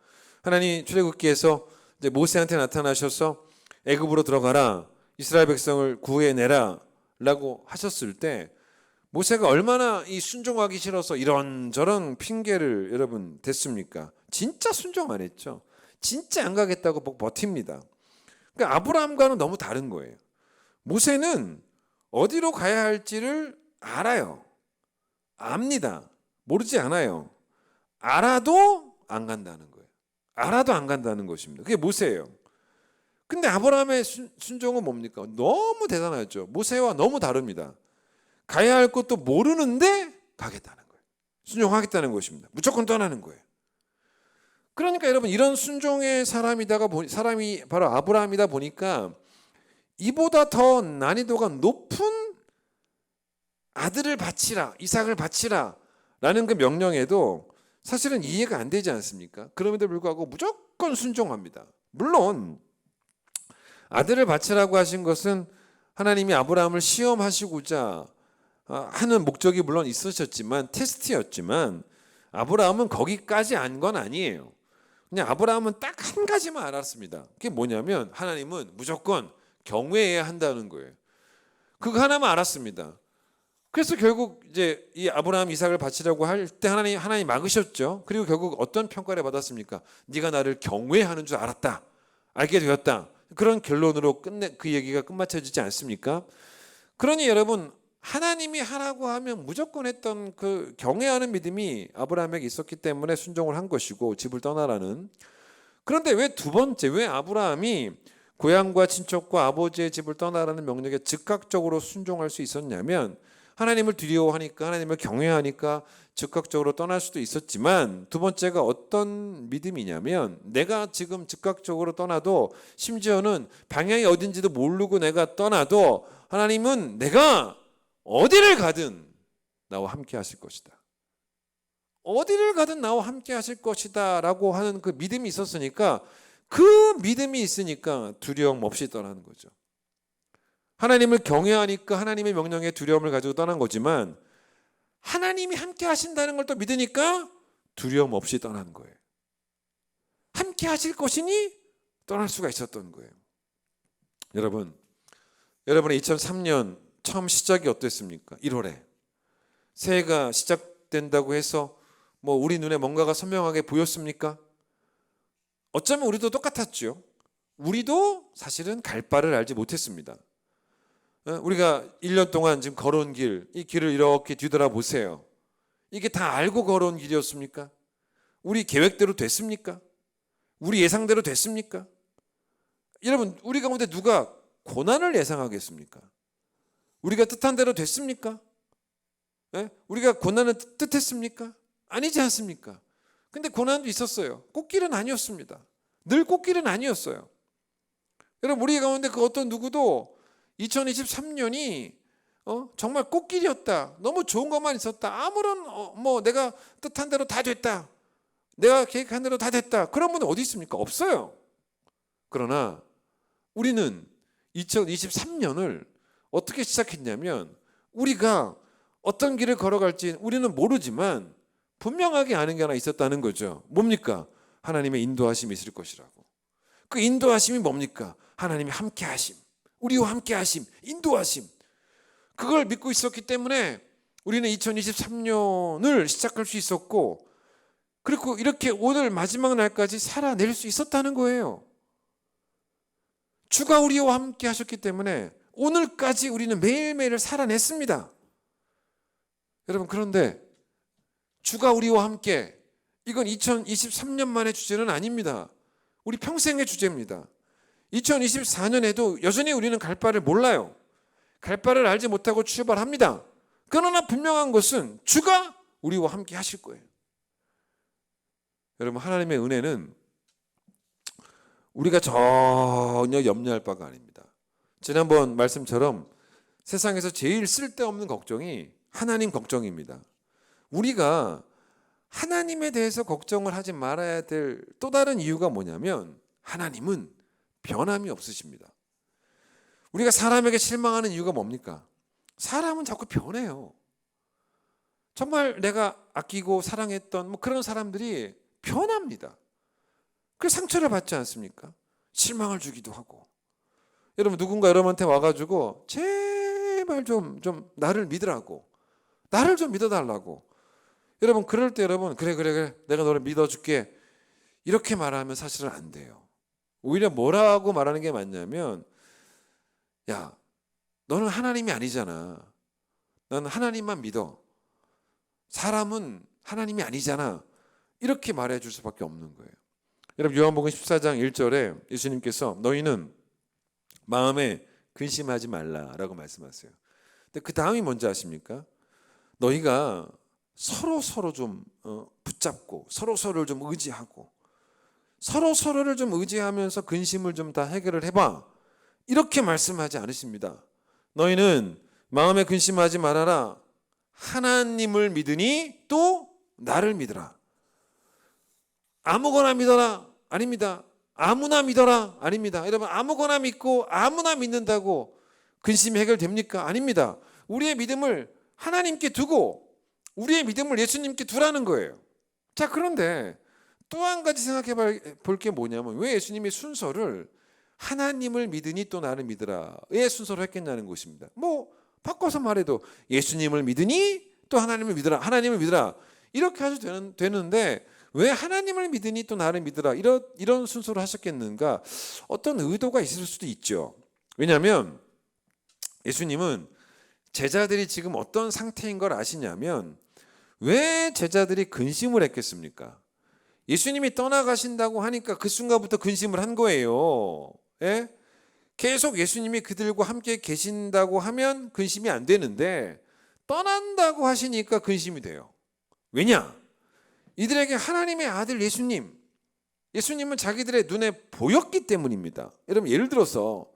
[SPEAKER 2] 하나님 출애굽기에서 이제 모세한테 나타나셔서 애굽으로 들어가라, 이스라엘 백성을 구해내라 라고 하셨을 때 모세가 얼마나 이 순종하기 싫어서 이런저런 핑계를 여러분 댔습니까? 진짜 순종 안 했죠. 진짜 안 가겠다고 버팁니다. 그러니까 아브라함과는 너무 다른 거예요. 모세는 어디로 가야 할지를 알아요. 압니다. 모르지 않아요. 알아도 안 간다는 거예요. 알아도 안 간다는 것입니다. 그게 모세예요. 근데 아브라함의 순종은 뭡니까? 너무 대단하죠. 모세와 너무 다릅니다. 가야 할 곳도 모르는데 가겠다는 거예요. 순종하겠다는 것입니다. 무조건 떠나는 거예요. 그러니까 여러분 이런 순종의 사람이 바로 아브라함이다 보니까 이보다 더 난이도가 높은 아들을 바치라, 이삭을 바치라 라는 그 명령에도 사실은 이해가 안 되지 않습니까? 그럼에도 불구하고 무조건 순종합니다. 물론 아들을 바치라고 하신 것은 하나님이 아브라함을 시험하시고자 하는 목적이 물론 있으셨지만 테스트였지만 아브라함은 거기까지 안 건 아니에요. 그냥 아브라함은 딱 한 가지만 알았습니다. 그게 뭐냐면 하나님은 무조건 경외해야 한다는 거예요. 그거 하나만 알았습니다. 그래서 결국 이제 이 아브라함 이삭을 바치라고 할 때 하나님 막으셨죠. 그리고 결국 어떤 평가를 받았습니까? 네가 나를 경외하는 줄 알았다. 알게 되었다. 그런 결론으로 그 얘기가 끝마쳐지지 않습니까? 그러니 여러분 하나님이 하라고 하면 무조건 했던 그 경외하는 믿음이 아브라함에게 있었기 때문에 순종을 한 것이고 집을 떠나라는. 그런데 왜 두 번째, 왜 아브라함이 고향과 친척과 아버지의 집을 떠나라는 명령에 즉각적으로 순종할 수 있었냐면 하나님을 두려워하니까, 하나님을 경외하니까 즉각적으로 떠날 수도 있었지만 두 번째가 어떤 믿음이냐면 내가 지금 즉각적으로 떠나도 심지어는 방향이 어딘지도 모르고 내가 떠나도 하나님은 내가 어디를 가든 나와 함께 하실 것이다. 어디를 가든 나와 함께 하실 것이다 라고 하는 그 믿음이 있었으니까 그 믿음이 있으니까 두려움 없이 떠나는 거죠. 하나님을 경외하니까 하나님의 명령에 두려움을 가지고 떠난 거지만 하나님이 함께 하신다는 걸 또 믿으니까 두려움 없이 떠난 거예요. 함께 하실 것이니 떠날 수가 있었던 거예요. 여러분의 2003년 처음 시작이 어땠습니까? 1월에 새해가 시작된다고 해서 뭐 우리 눈에 뭔가가 선명하게 보였습니까? 어쩌면 우리도 똑같았죠. 우리도 사실은 갈 바를 알지 못했습니다. 우리가 1년 동안 지금 걸어온 길, 이 길을 이렇게 뒤돌아보세요. 이게 다 알고 걸어온 길이었습니까? 우리 계획대로 됐습니까? 우리 예상대로 됐습니까? 여러분, 우리 가운데 누가 고난을 예상하겠습니까? 우리가 뜻한 대로 됐습니까? 우리가 고난을 뜻했습니까? 아니지 않습니까? 근데 고난도 있었어요. 꽃길은 아니었습니다. 늘 꽃길은 아니었어요. 여러분, 우리 가운데 그 어떤 누구도 2023년이 정말 꽃길이었다. 너무 좋은 것만 있었다. 아무런 뭐 내가 뜻한 대로 다 됐다. 내가 계획한 대로 다 됐다. 그런 분은 어디 있습니까? 없어요. 그러나 우리는 2023년을 어떻게 시작했냐면 우리가 어떤 길을 걸어갈지 우리는 모르지만 분명하게 아는 게 하나 있었다는 거죠. 뭡니까? 하나님의 인도하심이 있을 것이라고. 그 인도하심이 뭡니까? 하나님의 함께하심, 우리와 함께하심, 인도하심. 그걸 믿고 있었기 때문에 우리는 2023년을 시작할 수 있었고, 그리고 이렇게 오늘 마지막 날까지 살아낼 수 있었다는 거예요. 주가 우리와 함께 하셨기 때문에 오늘까지 우리는 매일매일 살아냈습니다. 여러분, 그런데 주가 우리와 함께, 이건 2023년만의 주제는 아닙니다. 우리 평생의 주제입니다. 2024년에도 여전히 우리는 갈 바를 몰라요. 갈 바를 알지 못하고 출발합니다. 그러나 분명한 것은 주가 우리와 함께 하실 거예요. 여러분, 하나님의 은혜는 우리가 전혀 염려할 바가 아닙니다. 지난번 말씀처럼 세상에서 제일 쓸데없는 걱정이 하나님 걱정입니다. 우리가 하나님에 대해서 걱정을 하지 말아야 될 또 다른 이유가 뭐냐면, 하나님은 변함이 없으십니다. 우리가 사람에게 실망하는 이유가 뭡니까? 사람은 자꾸 변해요. 정말 내가 아끼고 사랑했던 그런 사람들이 변합니다. 그래서 상처를 받지 않습니까? 실망을 주기도 하고. 여러분, 누군가 여러분한테 와가지고 제발 좀 나를 믿으라고, 나를 좀 믿어달라고. 여러분, 그럴 때 여러분, 그래 내가 너를 믿어줄게, 이렇게 말하면 사실은 안 돼요. 오히려 뭐라고 말하는 게 맞냐면, 야, 너는 하나님이 아니잖아. 너는 하나님만 믿어. 사람은 하나님이 아니잖아. 이렇게 말해줄 수밖에 없는 거예요. 여러분, 요한복음 14장 1절에 예수님께서 너희는 마음에 근심하지 말라라고 말씀하세요. 근데 그 다음이 뭔지 아십니까? 너희가 서로 좀 붙잡고 서로를 좀 의지하고 서로를 좀 의지하면서 근심을 좀 다 해결을 해봐, 이렇게 말씀하지 않으십니다. 너희는 마음에 근심하지 말아라. 하나님을 믿으니 또 나를 믿으라. 아무거나 믿어라? 아닙니다. 아무나 믿어라? 아닙니다. 여러분, 아무거나 믿고 아무나 믿는다고 근심이 해결됩니까? 아닙니다. 우리의 믿음을 하나님께 두고 우리의 믿음을 예수님께 두라는 거예요. 자, 그런데 또 한 가지 생각해 볼 게 뭐냐면, 왜 예수님이 순서를 하나님을 믿으니 또 나를 믿으라의 순서로 했겠냐는 것입니다. 바꿔서 말해도 예수님을 믿으니 또 하나님을 믿으라, 하나님을 믿으라, 이렇게 하셔도 되는데 왜 하나님을 믿으니 또 나를 믿으라 이런 순서로 하셨겠는가? 어떤 의도가 있을 수도 있죠. 왜냐하면 예수님은 제자들이 지금 어떤 상태인 걸 아시냐면, 왜 제자들이 근심을 했겠습니까? 예수님이 떠나가신다고 하니까 그 순간부터 근심을 한 거예요. 예? 계속 예수님이 그들과 함께 계신다고 하면 근심이 안 되는데, 떠난다고 하시니까 근심이 돼요. 왜냐? 이들에게 하나님의 아들 예수님은 자기들의 눈에 보였기 때문입니다. 여러분, 예를 들어서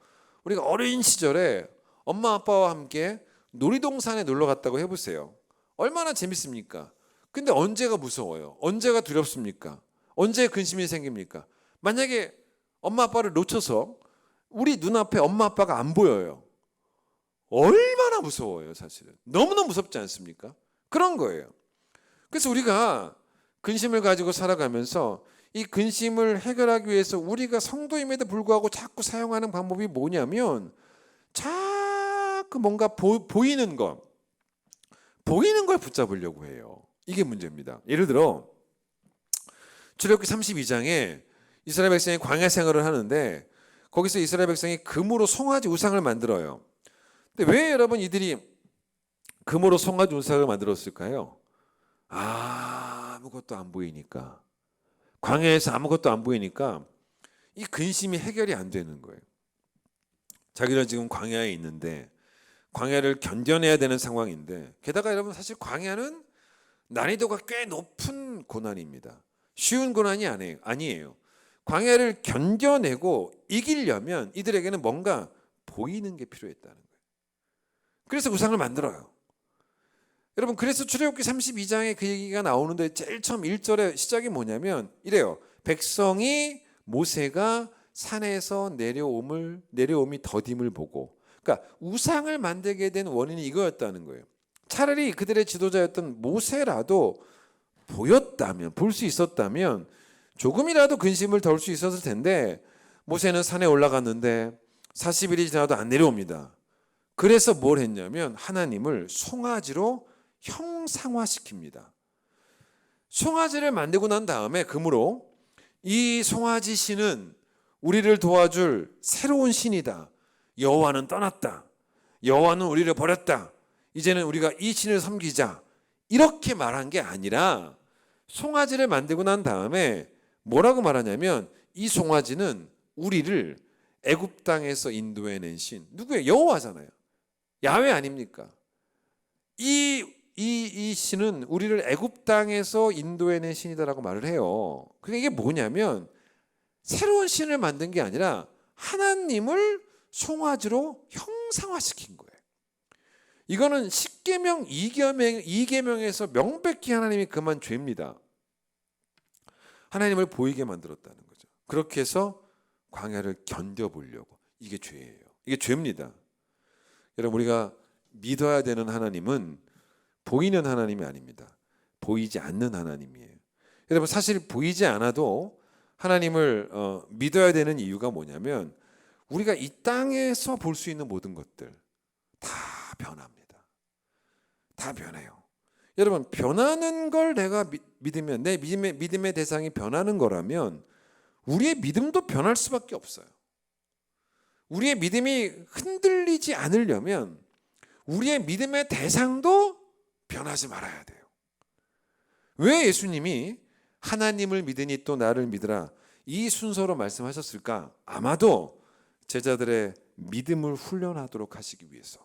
[SPEAKER 2] 우리가 어린 시절에 엄마 아빠와 함께 놀이동산에 놀러 갔다고 해보세요. 얼마나 재밌습니까? 근데 언제가 무서워요? 언제가 두렵습니까? 언제 근심이 생깁니까? 만약에 엄마 아빠를 놓쳐서 우리 눈앞에 엄마 아빠가 안 보여요. 얼마나 무서워요, 사실은. 너무너무 무섭지 않습니까? 그런 거예요. 그래서 우리가 근심을 가지고 살아가면서 이 근심을 해결하기 위해서 우리가 성도임에도 불구하고 자꾸 사용하는 방법이 뭐냐면, 자꾸 뭔가 보이는 걸 붙잡으려고 해요. 이게 문제입니다. 예를 들어 출애굽기 32장에 이스라엘 백성이 광야 생활을 하는데, 거기서 이스라엘 백성이 금으로 송아지 우상을 만들어요. 근데 왜 여러분 이들이 금으로 송아지 우상을 만들었을까요? 아무것도 안 보이니까, 광야에서 아무것도 안 보이니까 이 근심이 해결이 안 되는 거예요. 자기는 지금 광야에 있는데 광야를 견뎌내야 되는 상황인데, 게다가 여러분, 사실 광야는 난이도가 꽤 높은 고난입니다. 쉬운 고난이 아니에요. 광야를 견뎌내고 이기려면 이들에게는 뭔가 보이는 게 필요했다는 거예요. 그래서 우상을 만들어요. 여러분, 그래서 출애굽기 32장에 그 얘기가 나오는데 제일 처음 1절의 시작이 뭐냐면 이래요. 백성이 모세가 산에서 내려옴이 더딤을 보고, 그러니까 우상을 만들게 된 원인이 이거였다는 거예요. 차라리 그들의 지도자였던 모세라도 보였다면, 볼 수 있었다면 조금이라도 근심을 덜 수 있었을 텐데 모세는 산에 올라갔는데 40일이 지나도 안 내려옵니다. 그래서 뭘 했냐면 하나님을 송아지로 형상화시킵니다. 송아지를 만들고 난 다음에 그러므로 이 송아지 신은 우리를 도와줄 새로운 신이다. 여호와는 떠났다. 여호와는 우리를 버렸다. 이제는 우리가 이 신을 섬기자. 이렇게 말한 게 아니라 송아지를 만들고 난 다음에 뭐라고 말하냐면 이 송아지는 우리를 애굽 땅에서 인도해낸 신. 누구예요? 여호와잖아요. 야훼 아닙니까? 이 신은 우리를 애굽 땅에서 인도해낸 신이다라고 말을 해요. 그러니까 이게 뭐냐면 새로운 신을 만든 게 아니라 하나님을 송아지로 형상화시킨 거예요. 이거는 10계명 2계명에서 명백히 하나님이 그만 죄입니다. 하나님을 보이게 만들었다는 거죠. 그렇게 해서 광야를 견뎌보려고. 이게 죄예요. 이게 죄입니다. 여러분, 우리가 믿어야 되는 하나님은 보이는 하나님이 아닙니다. 보이지 않는 하나님이에요. 여러분, 사실 보이지 않아도 하나님을 믿어야 되는 이유가 뭐냐면 우리가 이 땅에서 볼 수 있는 모든 것들 다 변합니다. 다 변해요. 여러분, 변하는 걸 내가 믿으면, 내 믿음의 대상이 변하는 거라면 우리의 믿음도 변할 수밖에 없어요. 우리의 믿음이 흔들리지 않으려면 우리의 믿음의 대상도 변하지 말아야 돼요. 왜 예수님이 하나님을 믿으니 또 나를 믿으라 이 순서로 말씀하셨을까? 아마도 제자들의 믿음을 훈련하도록 하시기 위해서,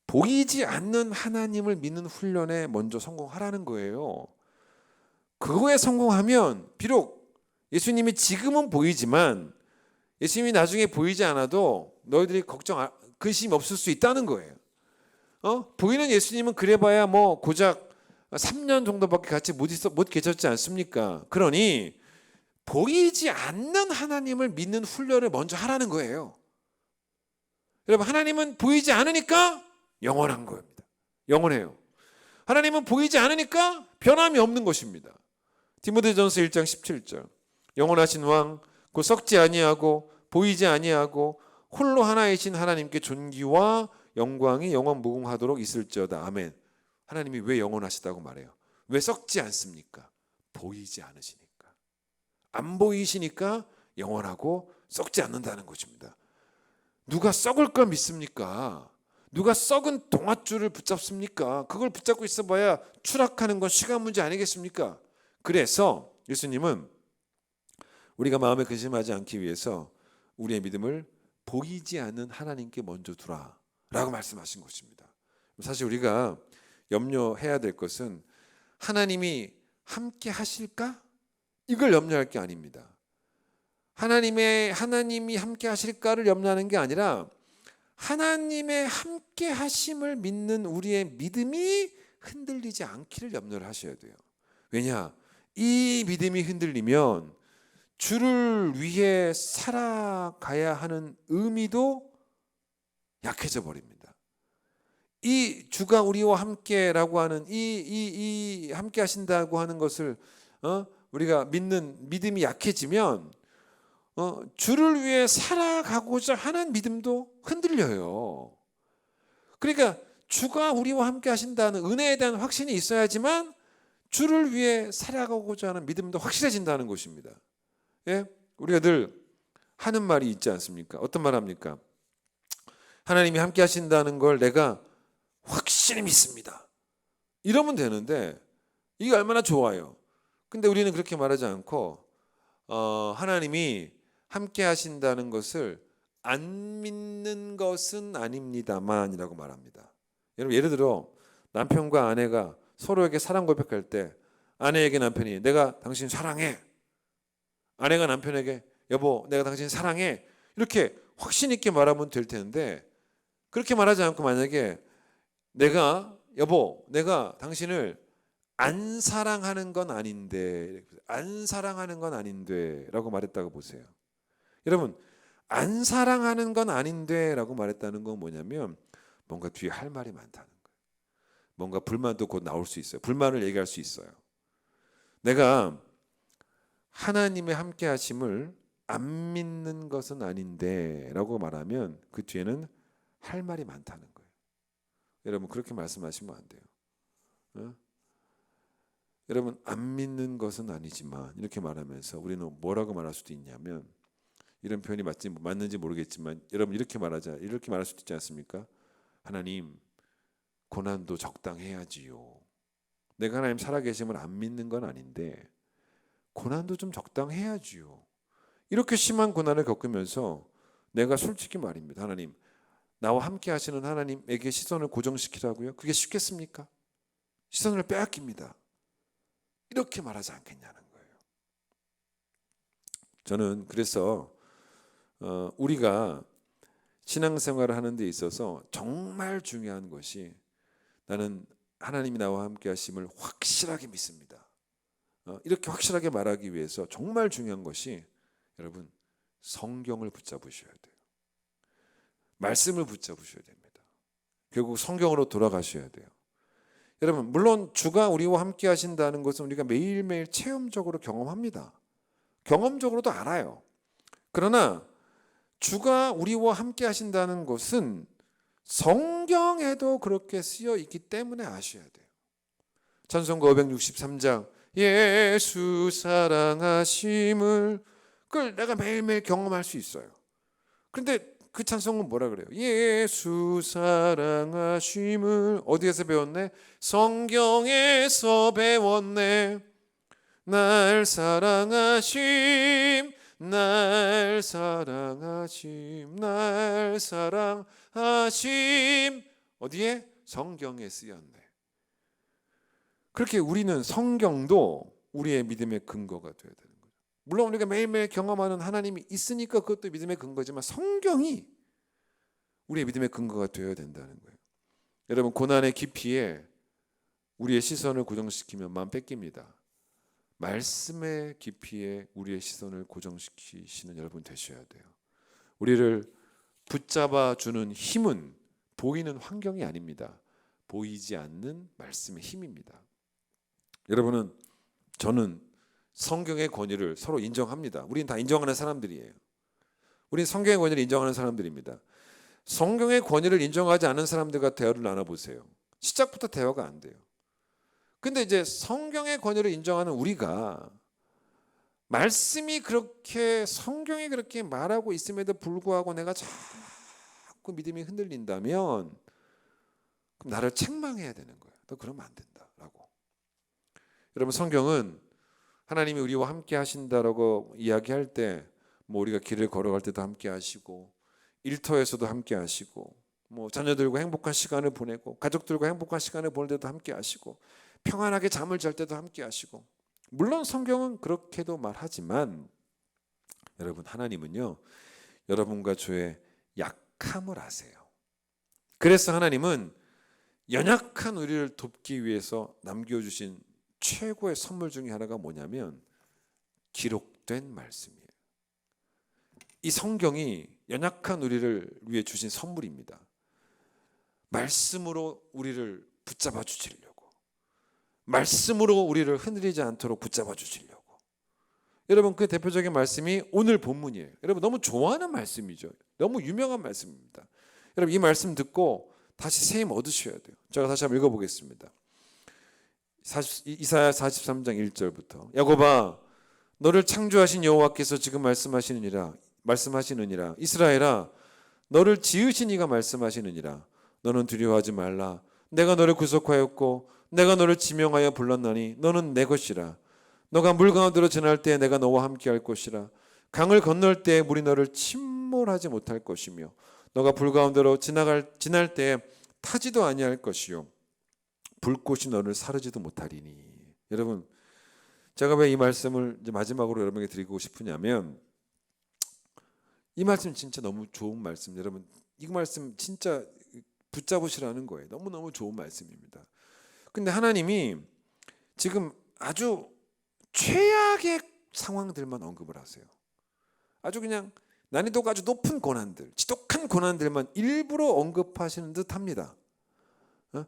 [SPEAKER 2] 보이지 않는 하나님을 믿는 훈련에 먼저 성공하라는 거예요. 그거에 성공하면 비록 예수님이 지금은 보이지만 예수님이 나중에 보이지 않아도 너희들이 근심 없을 수 있다는 거예요. 보이는 예수님은 그래봐야 뭐 고작 3년 정도밖에 같이 못 계셨지 않습니까? 그러니 보이지 않는 하나님을 믿는 훈련을 먼저 하라는 거예요. 여러분, 하나님은 보이지 않으니까 영원한 겁니다. 영원해요. 하나님은 보이지 않으니까 변함이 없는 것입니다. 디모데전서 1장 17절. 영원하신 왕, 곧 썩지 아니하고 보이지 아니하고 홀로 하나이신 하나님께 존귀와 영광이 영원 무궁하도록 있을지어다. 아멘. 하나님이 왜 영원하시다고 말해요? 왜 썩지 않습니까? 보이지 않으시니까. 안 보이시니까 영원하고 썩지 않는다는 것입니다. 누가 썩을 걸 믿습니까? 누가 썩은 동아줄을 붙잡습니까? 그걸 붙잡고 있어봐야 추락하는 건 시간 문제 아니겠습니까? 그래서 예수님은 우리가 마음에 근심하지 않기 위해서 우리의 믿음을 보이지 않는 하나님께 먼저 두라 라고 말씀하신 것입니다. 사실 우리가 염려해야 될 것은 하나님이 함께 하실까? 이걸 염려할 게 아닙니다. 하나님이 함께 하실까를 염려하는 게 아니라 하나님의 함께 하심을 믿는 우리의 믿음이 흔들리지 않기를 염려를 하셔야 돼요. 왜냐? 이 믿음이 흔들리면 주를 위해 살아가야 하는 의미도 약해져 버립니다. 이 주가 우리와 함께라고 하는 이 함께 하신다고 하는 것을 우리가 믿는 믿음이 약해지면 주를 위해 살아가고자 하는 믿음도 흔들려요. 그러니까 주가 우리와 함께 하신다는 은혜에 대한 확신이 있어야지만 주를 위해 살아가고자 하는 믿음도 확실해진다는 것입니다. 예? 우리가 늘 하는 말이 있지 않습니까? 어떤 말 합니까? 하나님이 함께 하신다는 걸 내가 확실히 믿습니다. 이러면 되는데 이게 얼마나 좋아요. 근데 우리는 그렇게 말하지 않고 하나님이 함께 하신다는 것을 안 믿는 것은 아닙니다만이라고 말합니다. 여러분, 예를 들어 남편과 아내가 서로에게 사랑 고백할 때 아내에게 남편이 내가 당신 사랑해, 아내가 남편에게 여보 내가 당신 사랑해, 이렇게 확신 있게 말하면 될 텐데 그렇게 말하지 않고 만약에 여보 내가 당신을 안 사랑하는 건 아닌데 라고 말했다고 보세요. 여러분, 안 사랑하는 건 아닌데 라고 말했다는 건 뭐냐면 뭔가 뒤에 할 말이 많다는 거예요. 뭔가 불만도 곧 나올 수 있어요. 불만을 얘기할 수 있어요. 내가 하나님의 함께 하심을 안 믿는 것은 아닌데 라고 말하면 그 뒤에는 할 말이 많다는 거예요. 여러분 그렇게 말씀하시면 안 돼요. 여러분 안 믿는 것은 아니지만 이렇게 말하면서 우리는 뭐라고 말할 수도 있냐면, 이런 표현이 맞는지 모르겠지만 여러분 이렇게 말할 수도 있지 않습니까? 하나님 고난도 적당해야지요. 내가 하나님 살아계심을 안 믿는 건 아닌데 고난도 좀 적당해야지요. 이렇게 심한 고난을 겪으면서 내가 솔직히 말입니다. 하나님, 나와 함께 하시는 하나님에게 시선을 고정시키라고요? 그게 쉽겠습니까? 시선을 빼앗깁니다. 이렇게 말하지 않겠냐는 거예요. 저는 그래서 우리가 신앙생활을 하는 데 있어서 정말 중요한 것이, 나는 하나님이 나와 함께 하심을 확실하게 믿습니다. 이렇게 확실하게 말하기 위해서 정말 중요한 것이, 여러분 성경을 붙잡으셔야 돼요. 말씀을 붙잡으셔야 됩니다. 결국 성경으로 돌아가셔야 돼요. 여러분 물론 주가 우리와 함께 하신다는 것은 우리가 매일매일 체험적으로 경험합니다. 경험적으로도 알아요. 그러나 주가 우리와 함께 하신다는 것은 성경에도 그렇게 쓰여 있기 때문에 아셔야 돼요. 찬송가 563장 예수 사랑하심을, 그걸 내가 매일매일 경험할 수 있어요. 그런데 그 찬송은 뭐라 그래요? 예수 사랑하심을 어디에서 배웠네? 성경에서 배웠네. 날 사랑하심, 날 사랑하심, 날 사랑하심. 어디에? 성경에 쓰였네. 그렇게 우리는 성경도 우리의 믿음의 근거가 되어야 되는 거예요. 물론 우리가 매일매일 경험하는 하나님이 있으니까 그것도 믿음의 근거지만 성경이 우리의 믿음의 근거가 되어야 된다는 거예요. 여러분 고난의 깊이에 우리의 시선을 고정시키면 마음 뺏깁니다. 말씀의 깊이에 우리의 시선을 고정시키시는 여러분 되셔야 돼요. 우리를 붙잡아 주는 힘은 보이는 환경이 아닙니다. 보이지 않는 말씀의 힘입니다. 여러분은, 저는 성경의 권위를 서로 인정합니다. 우리는 다 인정하는 사람들이에요. 우리는 성경의 권위를 인정하는 사람들입니다. 성경의 권위를 인정하지 않는 사람들과 대화를 나눠보세요. 시작부터 대화가 안 돼요. 근데 이제 성경의 권위를 인정하는 우리가 말씀이 그렇게, 성경이 그렇게 말하고 있음에도 불구하고 내가 자꾸 믿음이 흔들린다면 그럼 나를 책망해야 되는 거예요. 너 그러면 안 된다라고. 여러분 성경은 하나님이 우리와 함께 하신다라고 이야기할 때, 뭐 우리가 길을 걸어갈 때도 함께 하시고, 일터에서도 함께 하시고, 뭐 자녀들과 행복한 시간을 보내고, 가족들과 행복한 시간을 보낼 때도 함께 하시고, 평안하게 잠을 잘 때도 함께 하시고, 물론 성경은 그렇게도 말하지만 여러분 하나님은요 여러분과 저의 약함을 아세요. 그래서 하나님은 연약한 우리를 돕기 위해서 남겨주신 최고의 선물 중에 하나가 뭐냐면 기록된 말씀이에요. 이 성경이 연약한 우리를 위해 주신 선물입니다. 말씀으로 우리를 붙잡아 주시려고, 말씀으로 우리를 흔들리지 않도록 붙잡아 주시려고. 여러분 그 대표적인 말씀이 오늘 본문이에요. 여러분 너무 좋아하는 말씀이죠. 너무 유명한 말씀입니다. 여러분 이 말씀 듣고 다시 새 힘 얻으셔야 돼요. 제가 다시 한번 읽어보겠습니다. 이사야 43장 1절부터 야곱아 너를 창조하신 여호와께서 지금 말씀하시느니라 이스라엘아 너를 지으신 이가 말씀하시느니라 너는 두려워하지 말라. 내가 너를 구속하였고 내가 너를 지명하여 불렀나니 너는 내 것이라. 너가 물 가운데로 지날 때 내가 너와 함께 할 것이라. 강을 건널 때 물이 너를 침몰하지 못할 것이며 너가 불 가운데로 지날 때 타지도 아니할 것이요 불꽃이 너를 사르지도 못하리니. 여러분 제가 왜 이 말씀을 이제 마지막으로 여러분에게 드리고 싶으냐면 이 말씀 진짜 너무 좋은 말씀. 여러분 이 말씀 진짜 붙잡으시라는 거예요. 너무너무 좋은 말씀입니다. 근데 하나님이 지금 아주 최악의 상황들만 언급을 하세요. 아주 그냥 난이도가 아주 높은 고난들, 지독한 고난들만 일부러 언급하시는 듯 합니다.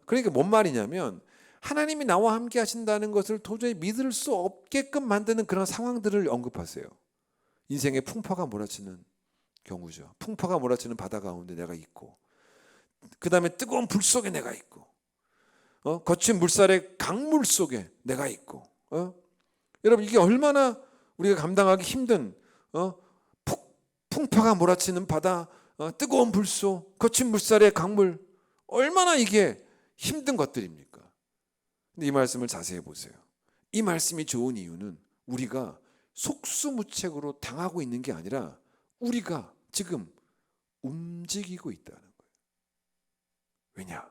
[SPEAKER 2] 그러니까 뭔 말이냐면 하나님이 나와 함께 하신다는 것을 도저히 믿을 수 없게끔 만드는 그런 상황들을 언급하세요. 인생의 풍파가 몰아치는 경우죠. 풍파가 몰아치는 바다 가운데 내가 있고, 그 다음에 뜨거운 불 속에 내가 있고, 거친 물살의 강물 속에 내가 있고, 여러분 이게 얼마나 우리가 감당하기 힘든 풍파가 몰아치는 바다, 뜨거운 불속, 거친 물살의 강물, 얼마나 이게 힘든 것들입니까? 근데 이 말씀을 자세히 보세요. 이 말씀이 좋은 이유는 우리가 속수무책으로 당하고 있는 게 아니라 우리가 지금 움직이고 있다는 거예요. 왜냐?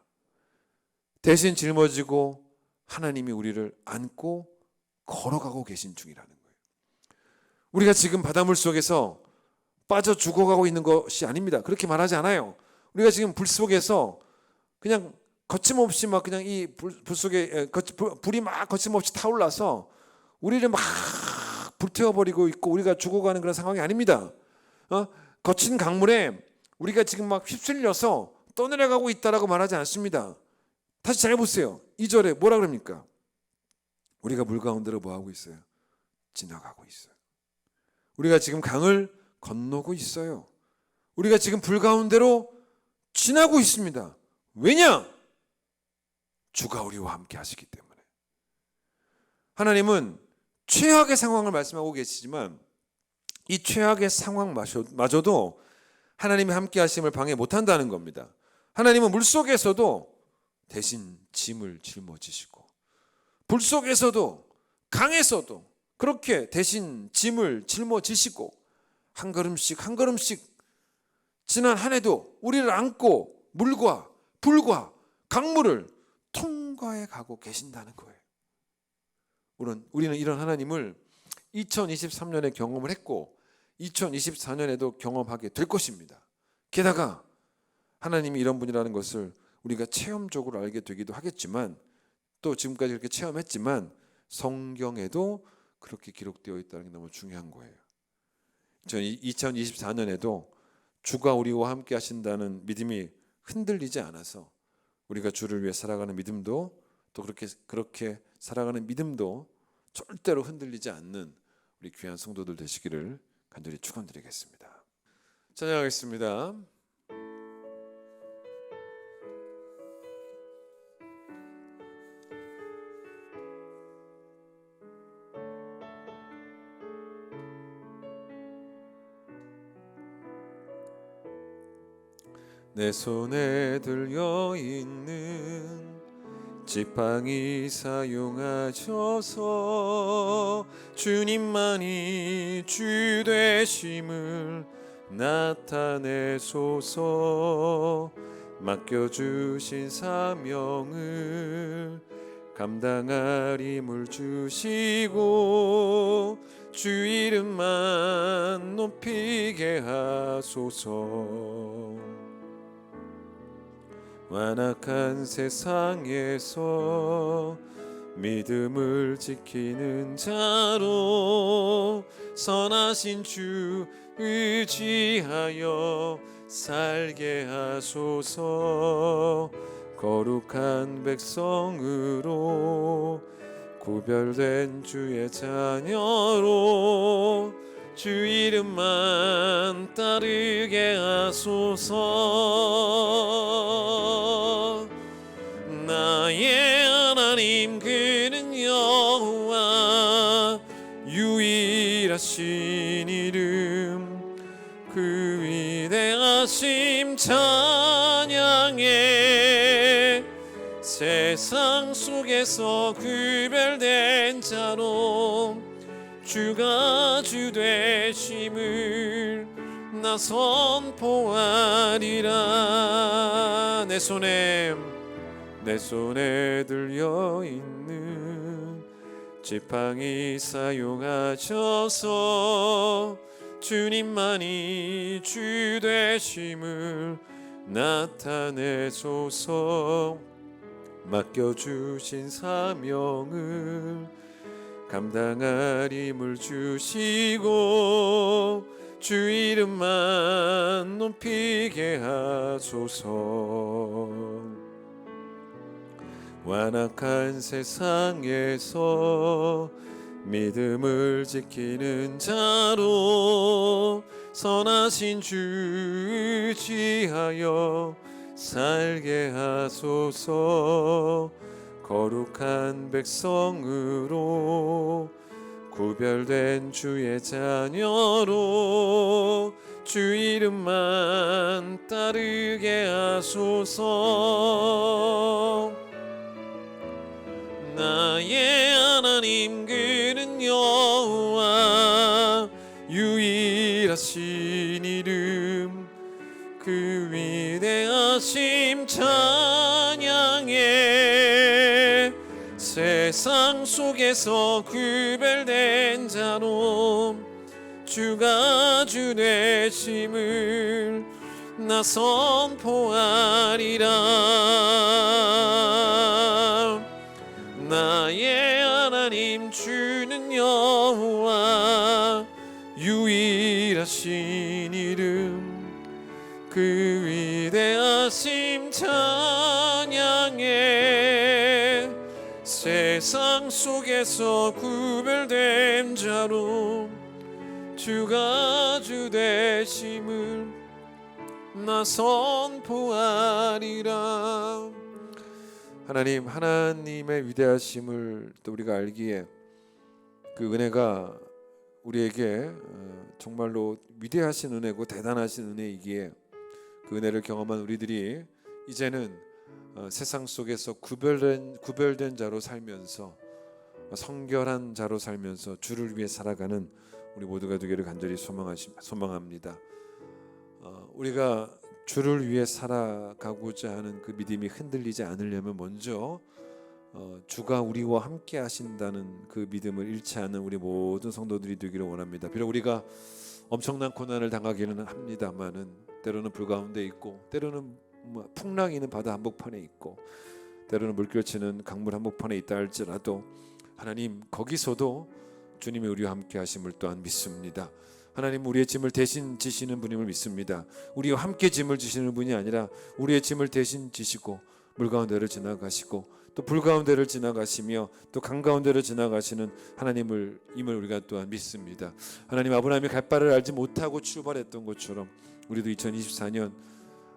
[SPEAKER 2] 대신 짊어지고 하나님이 우리를 안고 걸어가고 계신 중이라는 거예요. 우리가 지금 바닷물 속에서 빠져 죽어가고 있는 것이 아닙니다. 그렇게 말하지 않아요. 우리가 지금 불 속에서 그냥 거침없이 막 그냥 이 불 속에 불이 막 거침없이 타올라서 우리를 막 불태워버리고 있고 우리가 죽어가는 그런 상황이 아닙니다. 거친 강물에 우리가 지금 막 휩쓸려서 떠내려가고 있다라고 말하지 않습니다. 다시 잘 보세요. 2절에 뭐라 그럽니까? 우리가 물 가운데로 뭐하고 있어요? 지나가고 있어요. 우리가 지금 강을 건너고 있어요. 우리가 지금 불 가운데로 지나고 있습니다. 왜냐? 주가 우리와 함께 하시기 때문에. 하나님은 최악의 상황을 말씀하고 계시지만 이 최악의 상황마저도 하나님이 함께 하심을 방해 못한다는 겁니다. 하나님은 물속에서도 대신 짐을 짊어지시고, 불 속에서도 강에서도 그렇게 대신 짐을 짊어지시고, 한 걸음씩 한 걸음씩 지난 한 해도 우리를 안고 물과 불과 강물을 통과해 가고 계신다는 거예요. 우리는 이런 하나님을 2023년에 경험을 했고 2024년에도 경험하게 될 것입니다. 게다가 하나님이 이런 분이라는 것을 우리가 체험적으로 알게 되기도 하겠지만, 또 지금까지 그렇게 체험했지만 성경에도 그렇게 기록되어 있다는 게 너무 중요한 거예요. 2024년에도 주가 우리와 함께 하신다는 믿음이 흔들리지 않아서 우리가 주를 위해 살아가는 믿음도, 또 그렇게 살아가는 믿음도 절대로 흔들리지 않는 우리 귀한 성도들 되시기를 간절히 축원드리겠습니다. 찬양하겠습니다. 내 손에 들려 있는 지팡이 사용하셔서 주님만이 주 되심을 나타내소서. 맡겨주신 사명을 감당할 힘을 주시고 주 이름만 높이게 하소서. 완악한 세상에서 믿음을 지키는 자로 선하신 주 의지하여 살게 하소서. 거룩한 백성으로 구별된 주의 자녀로 주 이름만 따르게 하소서. 나의 하나님 그는 여호와, 유일하신 이름 그 위대하심 찬양해. 세상 속에서 구별된 자로 주가 주 되심을 나 선포하리라. 내 손에 들려 있는 지팡이 사용하셔서 주님만이 주 되심을 나타내소서. 맡겨주신 사명을 감당할 힘을 주시고 주 이름만 높이게 하소서. 완악한 세상에서 믿음을 지키는 자로 선하신 주 지하여 살게 하소서. 거룩한 백성으로 구별된 주의 자녀로 주 이름만 따르게 하소서. 나의 하나님 그는 여호와 유일하신 이름 그 위대하심 찬양해. 세상 속에서 구별된 자로 주가 주 되심을 나 선포하리라. 나의 하나님 주는 여호와 유일하신 이름 그 위대하심 찬양해. 세상 속에서 구별된 자로 주가 주 되심을 나 선포하리라. 하나님, 하나님의 위대하심을 또 우리가 알기에 그 은혜가 우리에게 정말로 위대하신 은혜고 대단하신 은혜이기에 그 은혜를 경험한 우리들이 이제는 세상 속에서 구별된 자로 살면서 성결한 자로 살면서 주를 위해 살아가는 우리 모두가 되기를 간절히 소망합니다. 우리가 주를 위해 살아가고자 하는 그 믿음이 흔들리지 않으려면 먼저 주가 우리와 함께 하신다는 그 믿음을 잃지 않는 우리 모든 성도들이 되기를 원합니다. 비록 우리가 엄청난 고난을 당하기는 합니다만은 때로는 불 가운데 있고 때로는 풍랑이 있는 바다 한복판에 있고 때로는 물결치는 강물 한복판에 있다 할지라도 하나님 거기서도 주님이 우리와 함께 하심을 또한 믿습니다. 하나님 우리의 짐을 대신 지시는 분임을 믿습니다. 우리와 함께 짐을 지시는 분이 아니라 우리의 짐을 대신 지시고 물 가운데를 지나가시고 또 불 가운데를 지나가시며 또 강 가운데를 지나가시는 하나님을 임을 우리가 또한 믿습니다. 하나님 아브라함이 갈 바를 알지 못하고 출발했던 것처럼 우리도 2024년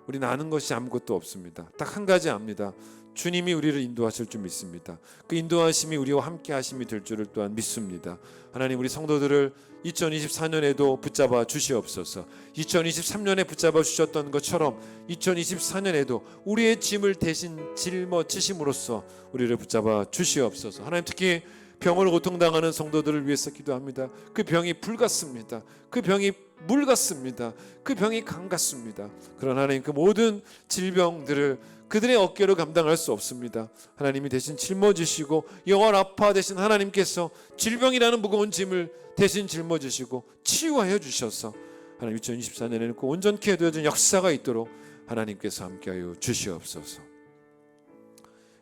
[SPEAKER 2] 우리는 아는 것이 아무것도 없습니다. 딱 한 가지 압니다. 주님이 우리를 인도하실 줄 믿습니다. 그 인도하심이 우리와 함께 하심이 될 줄을 또한 믿습니다. 하나님 우리 성도들을 2024년에도 붙잡아 주시옵소서. 2023년에 붙잡아 주셨던 것처럼 2024년에도 우리의 짐을 대신 짊어지심으로써 우리를 붙잡아 주시옵소서. 하나님 특히 병으로 고통당하는 성도들을 위해서 기도합니다. 그 병이 불 같습니다. 그 병이 물 같습니다. 그 병이 강 같습니다. 그러나 하나님 그 모든 질병들을 그들의 어깨로 감당할 수 없습니다. 하나님이 대신 짊어지시고 영원 아파 되신 하나님께서 질병이라는 무거운 짐을 대신 짊어지시고 치유하여 주셔서 하나님 2024년에는 그 온전케 되어진 역사가 있도록 하나님께서 함께하여 주시옵소서.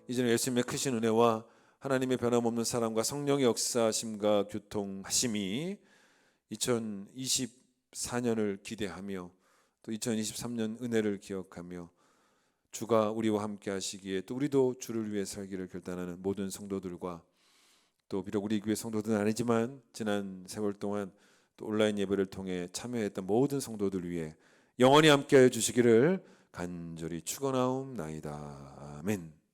[SPEAKER 2] 이제는 예수님의 크신 은혜와 하나님의 변함없는 사랑과 성령의 역사하심과 교통하심이 2024년을 기대하며 또 2023년 은혜를 기억하며 주가 우리와 함께 하시기에 또 우리도 주를 위해 살기를 결단하는 모든 성도들과 또 비록 우리 교회 성도들은 아니지만 지난 세월 동안 또 온라인 예배를 통해 참여했던 모든 성도들 위해 영원히 함께하여 주시기를 간절히 축원하옵나이다. 아멘.